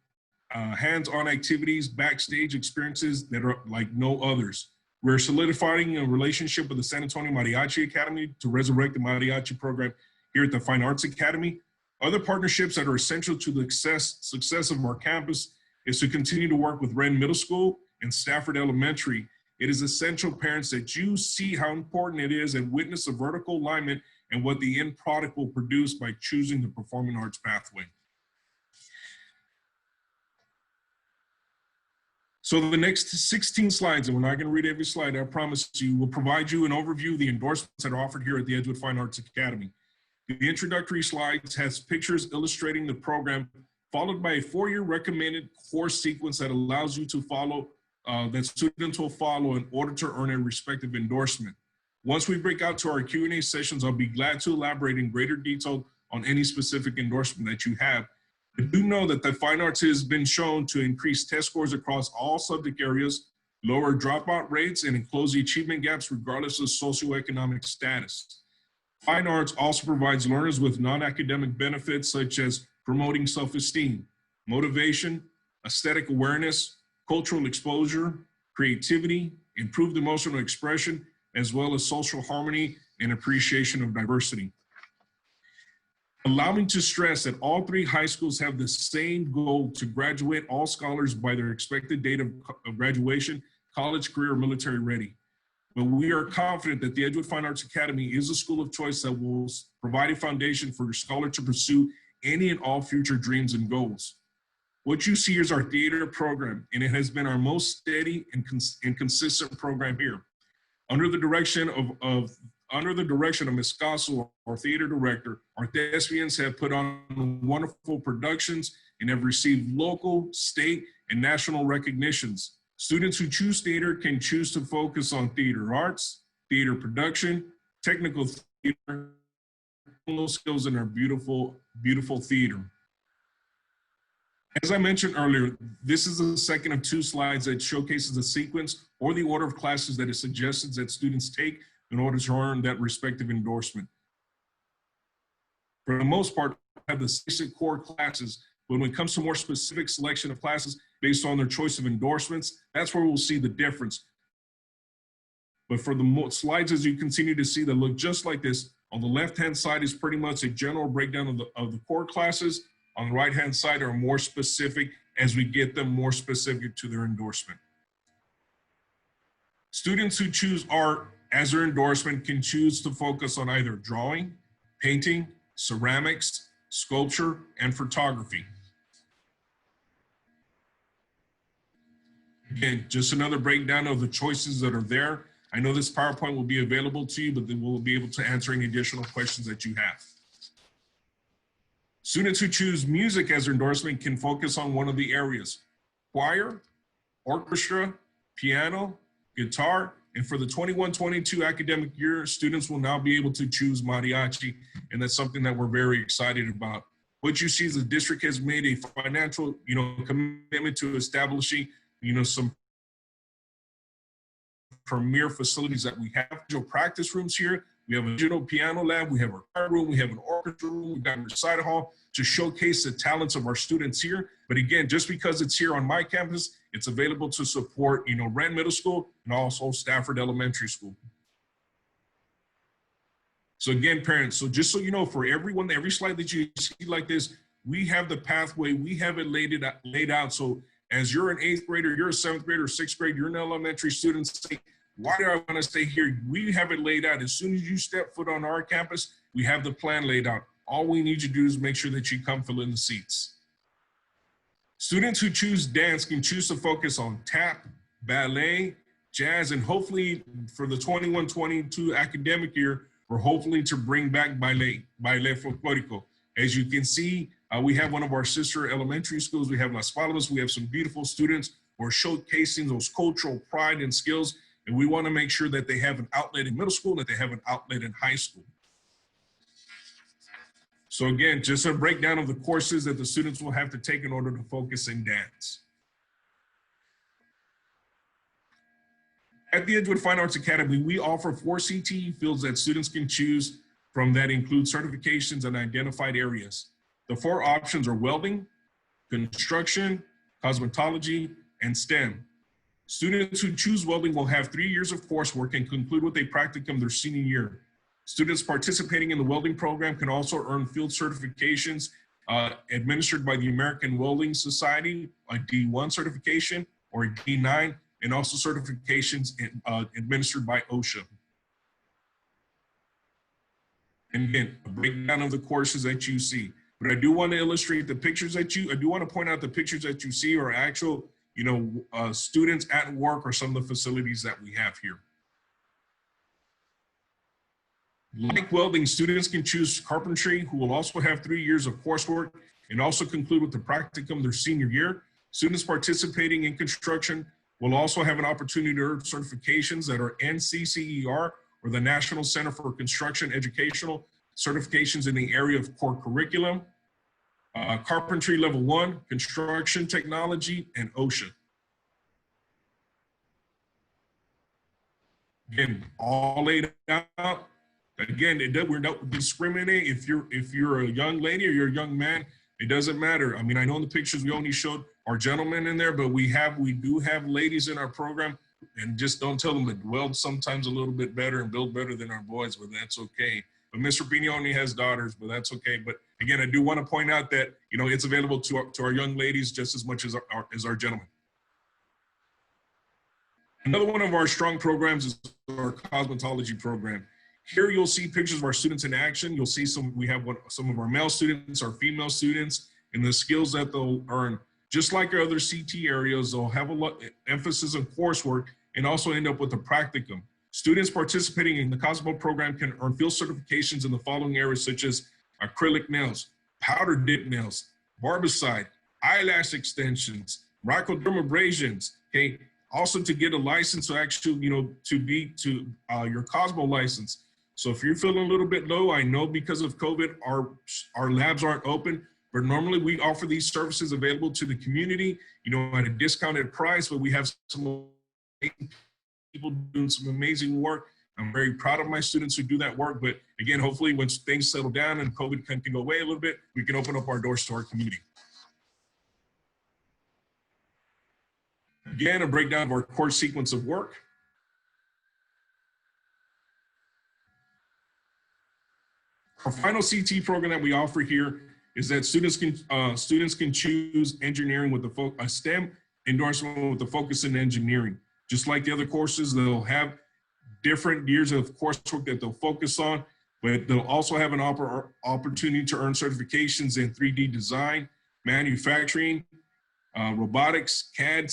hands-on activities, backstage experiences that are like no others. We're solidifying a relationship with the San Antonio Mariachi Academy to resurrect the mariachi program here at the Fine Arts Academy. Other partnerships that are essential to the success of our campus is to continue to work with Wrenn Middle School and Stafford Elementary. It is essential, parents, that you see how important it is and witness the vertical alignment and what the end product will produce by choosing the performing arts pathway. So the next 16 slides, and we're not going to read every slide, I promise you, will provide you an overview of the endorsements that are offered here at the Edgewood Fine Arts Academy. The introductory slides has pictures illustrating the program, followed by a 4-year recommended course sequence that allows you to follow, that students will follow in order to earn a respective endorsement. Once we break out to our Q&A sessions, I'll be glad to elaborate in greater detail on any specific endorsement that you have. I do know that the fine arts has been shown to increase test scores across all subject areas, lower dropout rates, and close the achievement gaps regardless of socioeconomic status. Fine arts also provides learners with non-academic benefits such as promoting self-esteem, motivation, aesthetic awareness, cultural exposure, creativity, improved emotional expression, as well as social harmony and appreciation of diversity. Allow me to stress that all 3 high schools have the same goal to graduate all scholars by their expected date of graduation, college, career, or military ready. But we are confident that the Edgewood Fine Arts Academy is a school of choice that will provide a foundation for your scholar to pursue any and all future dreams and goals. What you see is our theater program, and it has been our most steady and consistent program here. Under the direction of Ms. Casso, our theater director, our thespians have put on wonderful productions and have received local, state, and national recognitions. Students who choose theater can choose to focus on theater arts, theater production, technical theater, skills in our beautiful, beautiful theater. As I mentioned earlier, this is the second of 2 slides that showcases the sequence or the order of classes that is suggested that students take in order to earn that respective endorsement. For the most part, we have the basic core classes, but when it comes to more specific selection of classes based on their choice of endorsements, that's where we'll see the difference. But for the slides, as you continue to see, that look just like this, on the left-hand side is pretty much a general breakdown of the core classes. On the right-hand side are more specific as we get them more specific to their endorsement. Students who choose art as their endorsement can choose to focus on either drawing, painting, ceramics, sculpture, and photography. Again, just another breakdown of the choices that are there. I know this PowerPoint will be available to you, but then we'll be able to answer any additional questions that you have. Students who choose music as their endorsement can focus on one of the areas: choir, orchestra, piano, guitar, and for the 21-22 academic year, students will now be able to choose mariachi, and that's something that we're very excited about. What you see is the district has made a financial, commitment to establishing, some premier facilities that we have. Digital practice rooms here. We have a digital piano lab. We have a choir room. We have an orchestra room. We've got a recital hall to showcase the talents of our students here. But again, just because it's here on my campus, it's available to support, Wrenn Middle School and also Stafford Elementary School. So again, parents, so just so you know, for everyone, every slide that you see like this, we have the pathway, we have it laid out. So as you're an 8th grader, you're a 7th grader, 6th grade, you're an elementary student, say, why do I want to stay here? We have it laid out. As soon as you step foot on our campus, we have the plan laid out. All we need you to do is make sure that you come fill in the seats. Students who choose dance can choose to focus on tap, ballet, jazz, and hopefully for the 21-22 academic year, we're hopefully to bring back ballet folklorico. As you can see, we have one of our sister elementary schools. We have Las Palmas. We have some beautiful students who are showcasing those cultural pride and skills. And we want to make sure that they have an outlet in middle school, that they have an outlet in high school. So again, just a breakdown of the courses that the students will have to take in order to focus in dance. At the Edgewood Fine Arts Academy, we offer 4 CTE fields that students can choose from that include certifications in identified areas. The 4 options are welding, construction, cosmetology, and STEM. Students who choose welding will have 3 years of coursework and conclude with a practicum their senior year. Students participating in the welding program can also earn field certifications administered by the American Welding Society, a D1 certification or a D9, and also certifications administered by OSHA. And again, a breakdown of the courses that you see. But I do want to illustrate the pictures I do want to point out the pictures that you see are actual, students at work or some of the facilities that we have here. Like welding, students can choose carpentry, who will also have 3 years of coursework and also conclude with the practicum their senior year. Students participating in construction will also have an opportunity to earn certifications that are NCCER, or the National Center for Construction Educational certifications in the area of core curriculum, carpentry level 1, construction technology, and OSHA. Again, all laid out. Again, we don't discriminate if you're a young lady or you're a young man. It doesn't matter. I mean, I know in the pictures we only showed our gentlemen in there, but we do have ladies in our program, and just don't tell them that weld sometimes a little bit better and build better than our boys, but that's okay. But Mr. Pino only has daughters, but that's okay. But again, I do want to point out that, it's available to our young ladies just as much as our gentlemen. Another one of our strong programs is our cosmetology program. Here you'll see pictures of our students in action. You'll see some of our male students, our female students, and the skills that they'll earn. Just like our other CT areas, they'll have a lot emphasis on coursework and also end up with a practicum. Students participating in the Cosmo program can earn field certifications in the following areas, such as acrylic nails, powder dip nails, barbicide, eyelash extensions, microdermabrasions, okay? Also to get a license to actually, your Cosmo license. So if you're feeling a little bit low, I know because of COVID, our labs aren't open, but normally we offer these services available to the community, at a discounted price, but we have some people doing some amazing work. I'm very proud of my students who do that work, but again, hopefully when things settle down and COVID can go away a little bit, we can open up our doors to our community. Again, a breakdown of our course sequence of work. Our final CT program that we offer here is that students can choose engineering with a STEM endorsement with a focus in engineering. Just like the other courses, they'll have different years of coursework that they'll focus on. but they'll also have an opportunity to earn certifications in 3D design, manufacturing, robotics, CAD.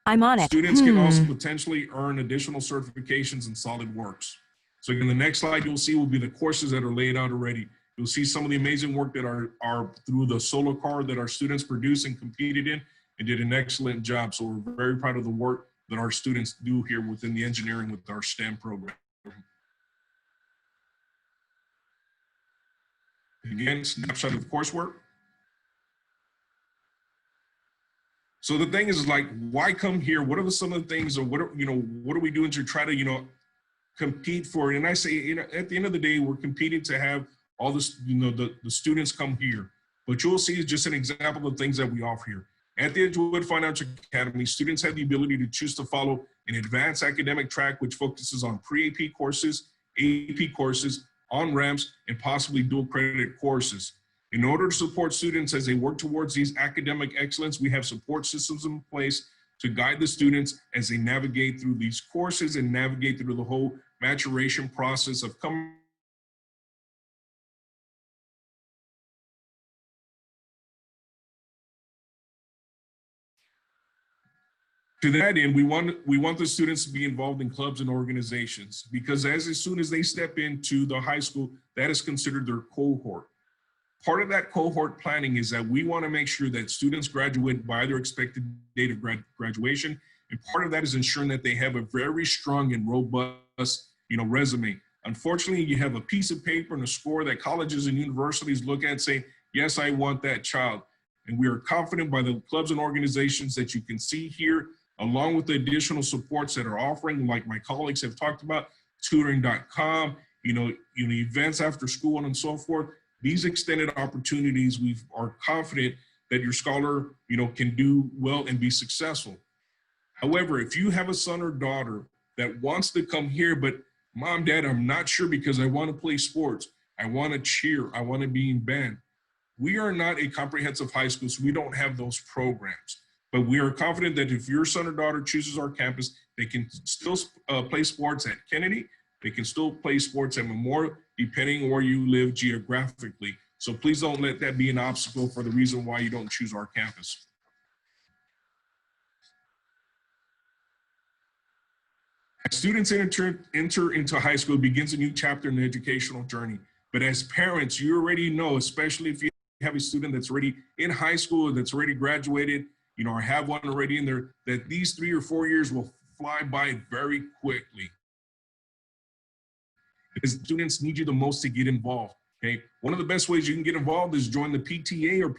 I'm on it. Students can also potentially earn additional certifications in SolidWorks. So again, the next slide you'll see will be the courses that are laid out already. You'll see some of the amazing work that are through the solo car that our students produced and competed in and did an excellent job. So we're very proud of the work that our students do here within the engineering with our STEM program. Again, snapshot of the coursework. So the thing is like, why come here? What are some of the things, or what are we doing to try to, compete for it? And I say, at the end of the day, we're competing to have all this, the students come here. But you'll see just an example of things that we offer here. At the Edgewood Fine Arts Academy, students have the ability to choose to follow an advanced academic track, which focuses on pre-AP courses, AP courses, on-ramps, and possibly dual credit courses. In order to support students as they work towards these academic excellence, we have support systems in place to guide the students as they navigate through these courses and navigate through the whole maturation process of coming. To that end, we want the students to be involved in clubs and organizations, because as soon as they step into the high school, that is considered their cohort. Part of that cohort planning is that we want to make sure that students graduate by their expected date of graduation. And part of that is ensuring that they have a very strong and robust, resume. Unfortunately, you have a piece of paper and a score that colleges and universities look at and say, yes, I want that child. And we are confident by the clubs and organizations that you can see here, along with the additional supports that are offering, like my colleagues have talked about, tutoring.com, events after school and so forth. These extended opportunities, we are confident that your scholar, can do well and be successful. However, if you have a son or daughter that wants to come here, but mom, dad, I'm not sure because I want to play sports, I want to cheer, I want to be in band. We are not a comprehensive high school, so we don't have those programs. But we are confident that if your son or daughter chooses our campus, they can still play sports at Kennedy. They can still play sports at Memorial, depending on where you live geographically. So please don't let that be an obstacle for the reason why you don't choose our campus. As students enter into high school, it begins a new chapter in the educational journey. But as parents, you already know, especially if you have a student that's already in high school, that's already graduated, or have one already in there, that these 3 or 4 years will fly by very quickly. Because students need you the most to get involved, okay? One of the best ways you can get involved is join the PTA or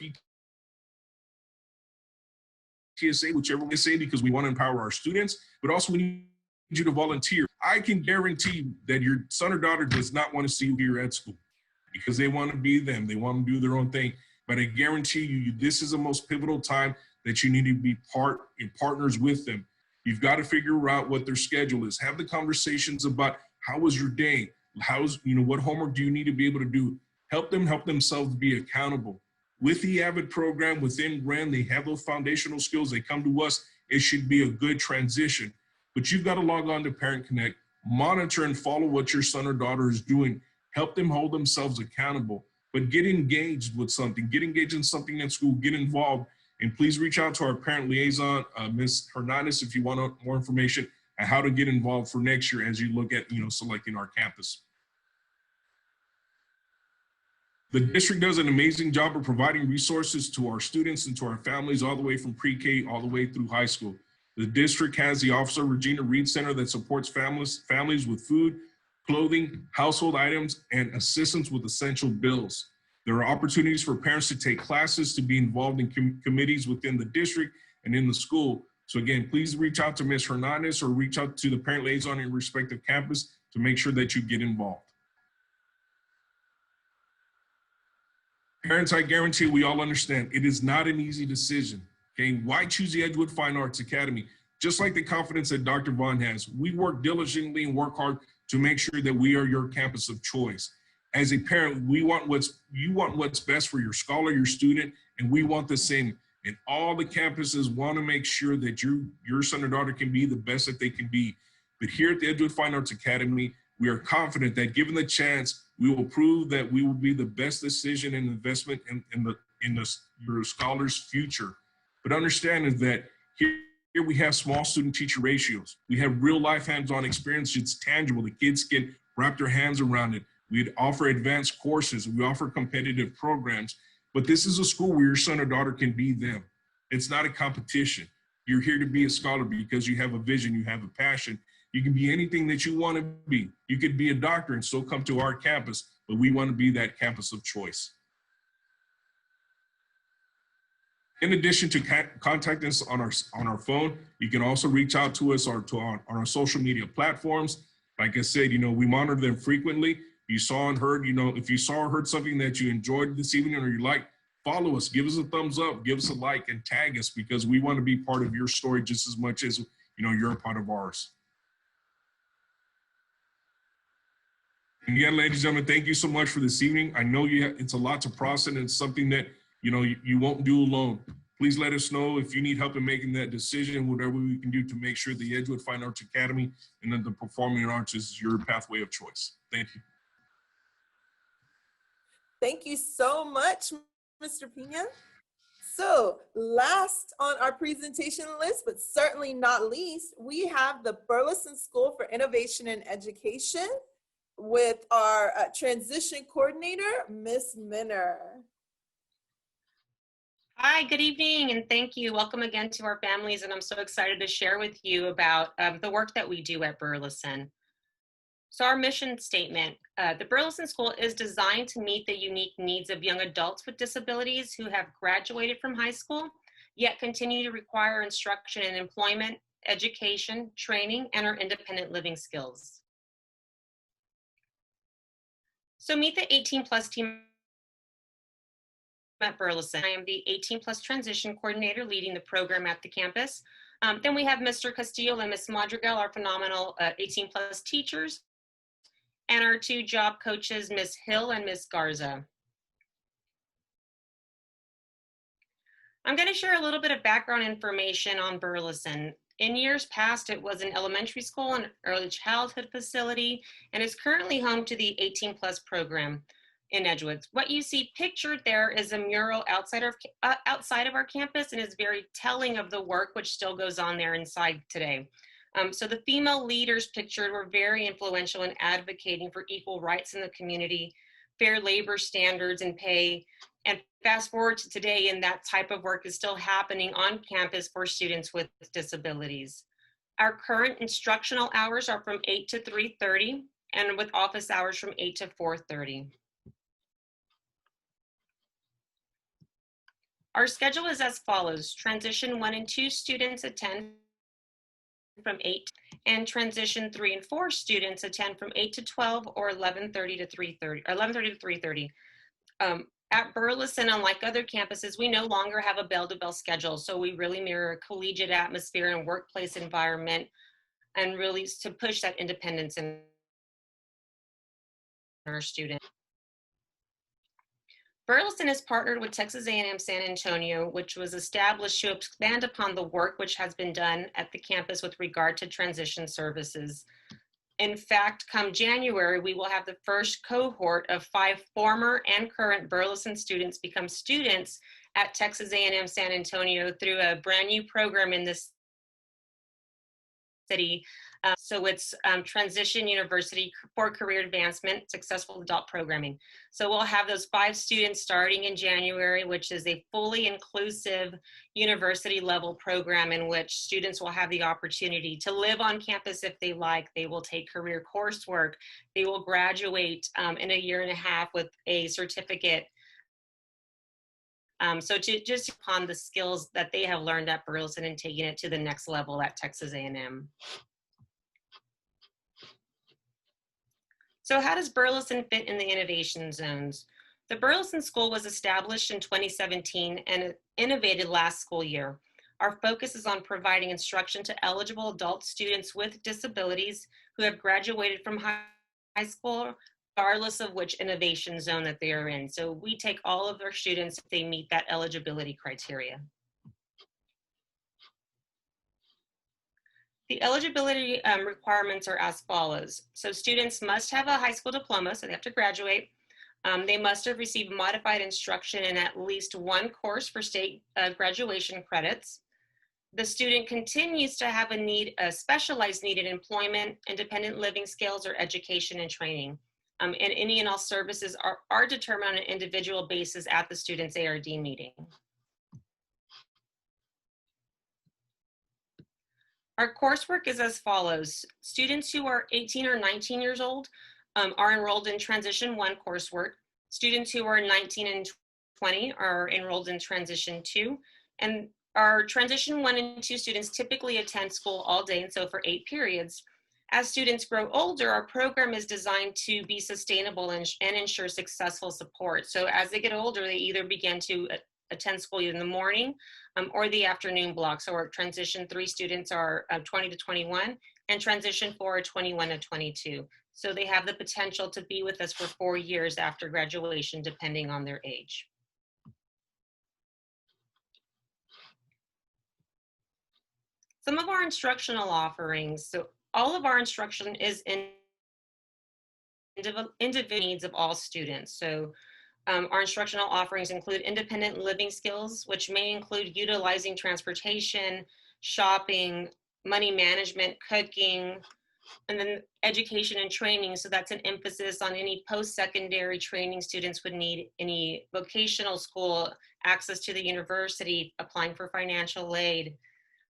PTSA, whichever we say, because we want to empower our students, but also we need you to volunteer. I can guarantee that your son or daughter does not want to see you here at school because they want to be them. They want to do their own thing. But I guarantee you, this is the most pivotal time that you need to be partners with them. You've got to figure out what their schedule is. Have the conversations about how was your day? What homework do you need to be able to do? Help themselves be accountable. With the AVID program within Wrenn, they have those foundational skills. They come to us. It should be a good transition. But you've got to log on to Parent Connect, monitor and follow what your son or daughter is doing. Help them hold themselves accountable. But get engaged with something. Get engaged in something at school. Get involved. And please reach out to our parent liaison, Ms. Hernandez, if you want more information on how to get involved for next year as you look at, selecting our campus. The district does an amazing job of providing resources to our students and to our families all the way from pre-K all the way through high school. The district has the Officer Regina Reed Center that supports families with food, clothing, household items, and assistance with essential bills. There are opportunities for parents to take classes, to be involved in committees within the district and in the school. So again, please reach out to Ms. Hernandez or reach out to the parent liaison in your respective campus to make sure that you get involved. Parents, I guarantee we all understand it is not an easy decision. Okay, why choose the Edgewood Fine Arts Academy? Just like the confidence that Dr. Vaughn has, we work diligently and work hard to make sure that we are your campus of choice. As a parent, you want what's best for your scholar, your student, and we want the same. And all the campuses want to make sure that your son or daughter can be the best that they can be. But here at the Edgewood Fine Arts Academy, We are confident that given the chance, we will prove that we will be the best decision and investment in your scholar's future. But understand is that here we have small student teacher ratios. We have real life hands-on experience. It's tangible. The kids can wrap their hands around it. We offer advanced courses. We offer competitive programs. But this is a school where your son or daughter can be them. It's not a competition. You're here to be a scholar because you have a vision, you have a passion. You can be anything that you want to be. You could be a doctor and still come to our campus, but we want to be that campus of choice. In addition to contacting us on our phone, you can also reach out to us on our social media platforms. Like I said, we monitor them frequently. You saw and heard, if you saw or heard something that you enjoyed this evening or you like, follow us, give us a thumbs up, give us a like, and tag us because we want to be part of your story just as much as you're a part of ours. And again, ladies and gentlemen, thank you so much for this evening. I know it's a lot to process and it's something that you won't do alone. Please let us know if you need help in making that decision, whatever we can do to make sure the Edgewood Fine Arts Academy and then the Performing Arts is your pathway of choice. Thank you. Thank you so much, Mr. Pina. So last on our presentation list, but certainly not least, we have the Burleson School for Innovation and Education with our transition coordinator, Ms. Minner. Hi, good evening, and thank you. Welcome again to our families, and I'm so excited to share with you about the work that we do at Burleson. So our mission statement, the Burleson School is designed to meet the unique needs of young adults with disabilities who have graduated from high school, yet continue to require instruction in employment, education, training, and our independent living skills. So meet the 18+ team at Burleson. I am the 18+ transition coordinator leading the program at the campus. Then we have Mr. Castillo and Ms. Madrigal, our phenomenal 18+ teachers, and our 2 job coaches, Ms. Hill and Ms. Garza. I'm going to share a little bit of background information on Burleson. In years past, it was an elementary school and early childhood facility, and is currently home to the 18+ program in Edgewood. What you see pictured there is a mural outside of our campus, and is very telling of the work which still goes on there inside today. So the female leaders pictured were very influential in advocating for equal rights in the community, fair labor standards and pay. And fast forward to today, and that type of work is still happening on campus for students with disabilities. Our current instructional hours are from 8 to 3:30, and with office hours from 8 to 4:30. Our schedule is as follows. Transition 1 and 2 students attend from 8, and transition 3 and 4 students attend from 8 to 12 or 11:30 to 3:30, or 11:30 to 3:30. At Burleson, unlike other campuses, we no longer have a bell-to-bell schedule, so we really mirror a collegiate atmosphere and workplace environment, and really to push that independence in our students. Burleson is partnered with Texas A&M San Antonio, which was established to expand upon the work which has been done at the campus with regard to transition services. In fact, come January, we will have the first cohort of 5 former and current Burleson students become students at Texas A&M San Antonio through a brand new program in this city. So it's Transition University for Career Advancement, Successful Adult Programming. So we'll have those 5 students starting in January, which is a fully inclusive university level program in which students will have the opportunity to live on campus if they like. They will take career coursework. They will graduate in a year and a half with a certificate. So to just upon the skills that they have learned at Burleson and taking it to the next level at Texas A&M. So how does Burleson fit in the innovation zones? The Burleson School was established in 2017 and innovated last school year. Our focus is on providing instruction to eligible adult students with disabilities who have graduated from high school, regardless of which innovation zone that they are in. So we take all of our students if they meet that eligibility criteria. The eligibility requirements are as follows. So students must have a high school diploma, so they have to graduate. They must have received modified instruction in at least one course for state graduation credits. The student continues to have a specialized need in employment, independent living skills, or education and training. And any and all services are determined on an individual basis at the student's ARD meeting. Our coursework is as follows. Students who are 18 or 19 years old are enrolled in Transition 1 coursework. Students who are 19 and 20 are enrolled in Transition 2. And our Transition 1 and 2 students typically attend school all day, and so for 8 periods. As students grow older, our program is designed to be sustainable and ensure successful support. So as they get older, they either begin to attend school in the morning or the afternoon block. So our Transition 3 students are 20 to 21, and Transition 4 are 21 to 22. So they have the potential to be with us for 4 years after graduation, depending on their age. Some of our instructional offerings. So all of our instruction is in individual needs of all students. So our instructional offerings include independent living skills, which may include utilizing transportation, shopping, money management, cooking, and then education and training. So that's an emphasis on any post-secondary training students would need, any vocational school, access to the university, applying for financial aid.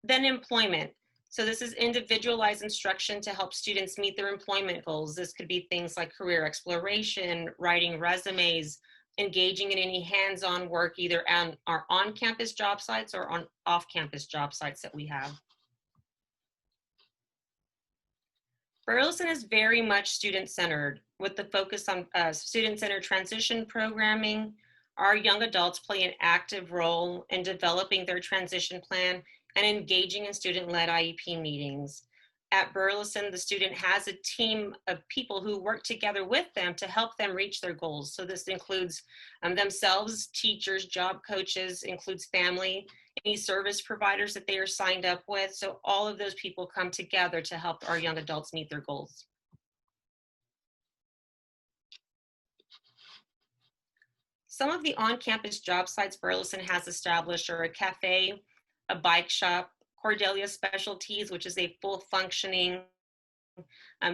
Then employment. So this is individualized instruction to help students meet their employment goals. This could be things like career exploration, writing resumes, engaging in any hands-on work, either on our on-campus job sites or on off-campus job sites that we have. Burleson is very much student-centered with the focus on student-centered transition programming. Our young adults play an active role in developing their transition plan and engaging in student-led IEP meetings. At Burleson, the student has a team of people who work together with them to help them reach their goals. So this includes themselves, teachers, job coaches, includes family, any service providers that they are signed up with. So all of those people come together to help our young adults meet their goals. Some of the on-campus job sites Burleson has established are a cafe, a bike shop, Cordelia Specialties, which is a full functioning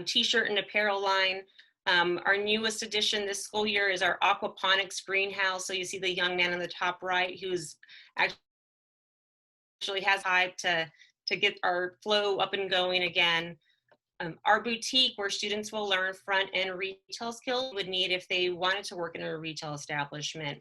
t-shirt and apparel line. Our newest addition this school year is our aquaponics greenhouse. So you see the young man in the top right who's actually has hype to get our flow up and going again. Our boutique, where students will learn front-end retail skills would need if they wanted to work in a retail establishment.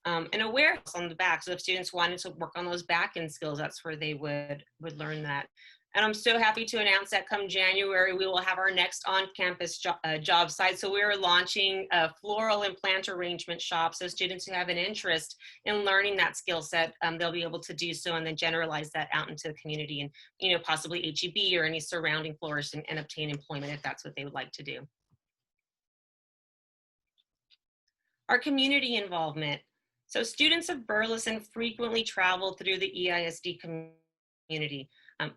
And a warehouse on the back. So if students wanted to work on those back-end skills, that's where they would learn that. And I'm so happy to announce that come January, we will have our next on-campus job site. So we're launching a floral and plant arrangement shop. So students who have an interest in learning that skill set, they'll be able to do so and then generalize that out into the community and, possibly HEB or any surrounding florists and obtain employment if that's what they would like to do. Our community involvement. So students of Burleson frequently travel through the EISD community.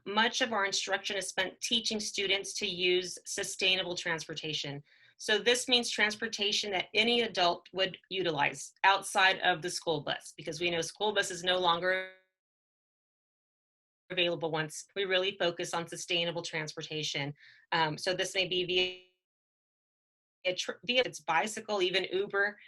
Much of our instruction is spent teaching students to use sustainable transportation. So this means transportation that any adult would utilize outside of the school bus, because we know school bus is no longer available once we really focus on sustainable transportation. So this may be via its bicycle, even Uber.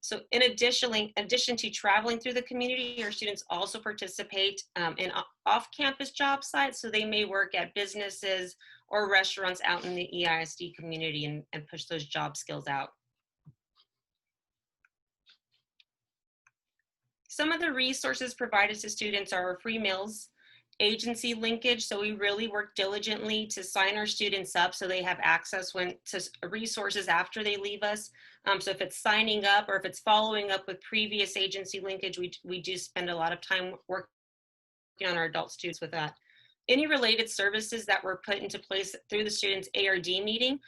So in addition to traveling through the community, our students also participate in off-campus job sites. So they may work at businesses or restaurants out in the EISD community and push those job skills out. Some of the resources provided to students are free meals, agency linkage. So we really work diligently to sign our students up so they have access to resources after they leave us. So if it's signing up or if it's following up with previous agency linkage, we do spend a lot of time working on our adult students with that. Any related services that were put into place through the students' ARD meeting.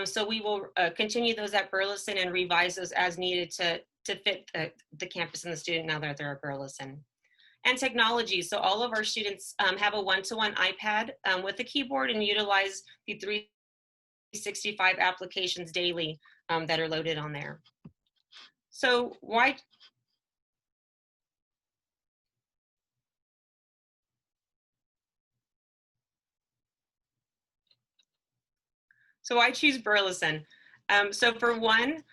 So we will continue those at Burleson and revise those as needed to fit the campus and the student now that they're at Burleson. and technology. So all of our students have a one-to-one iPad with a keyboard and utilize the 365 applications daily that are loaded on there. So why choose Burleson? So for one,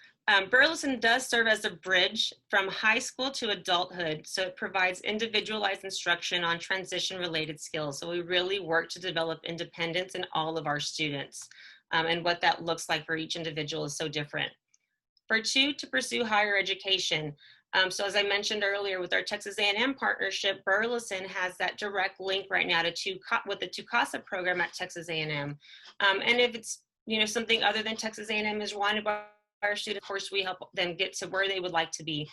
Burleson does serve as a bridge from high school to adulthood. So it provides individualized instruction on transition-related skills. So we really work to develop independence in all of our students. And what that looks like for each individual is so different. For two, to pursue higher education. So as I mentioned earlier, with our Texas A&M partnership, Burleson has that direct link right now to with the TUCASA program at Texas A&M. And if it's something other than Texas A&M is wanted by our students, of course, we help them get to where they would like to be.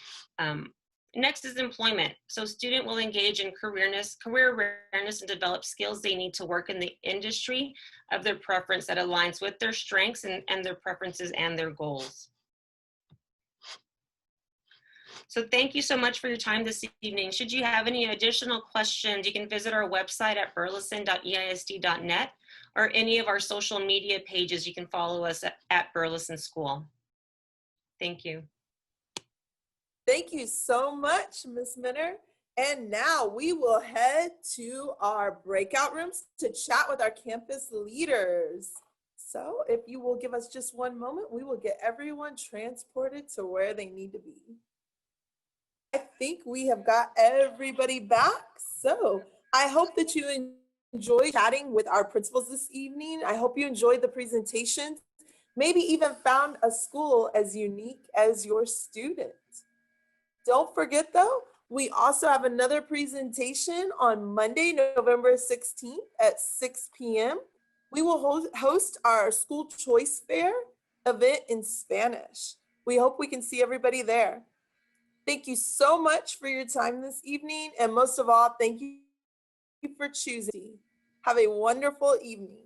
Next is employment. So student will engage in career awareness and develop skills they need to work in the industry of their preference that aligns with their strengths and their preferences and their goals. So thank you so much for your time this evening. Should you have any additional questions, you can visit our website at burleson.eisd.net or any of our social media pages. You can follow us at Burleson School. Thank you. Thank you so much, Ms. Minner. And now we will head to our breakout rooms to chat with our campus leaders. So if you will give us just one moment, we will get everyone transported to where they need to be. I think we have got everybody back. So I hope that you enjoyed chatting with our principals this evening. I hope you enjoyed the presentations, maybe even found a school as unique as your student. Don't forget though, we also have another presentation on Monday, November 16th at 6 p.m. We will host our school choice fair event in Spanish. We hope we can see everybody there. Thank you so much for your time this evening. And most of all, thank you for choosing. Have a wonderful evening.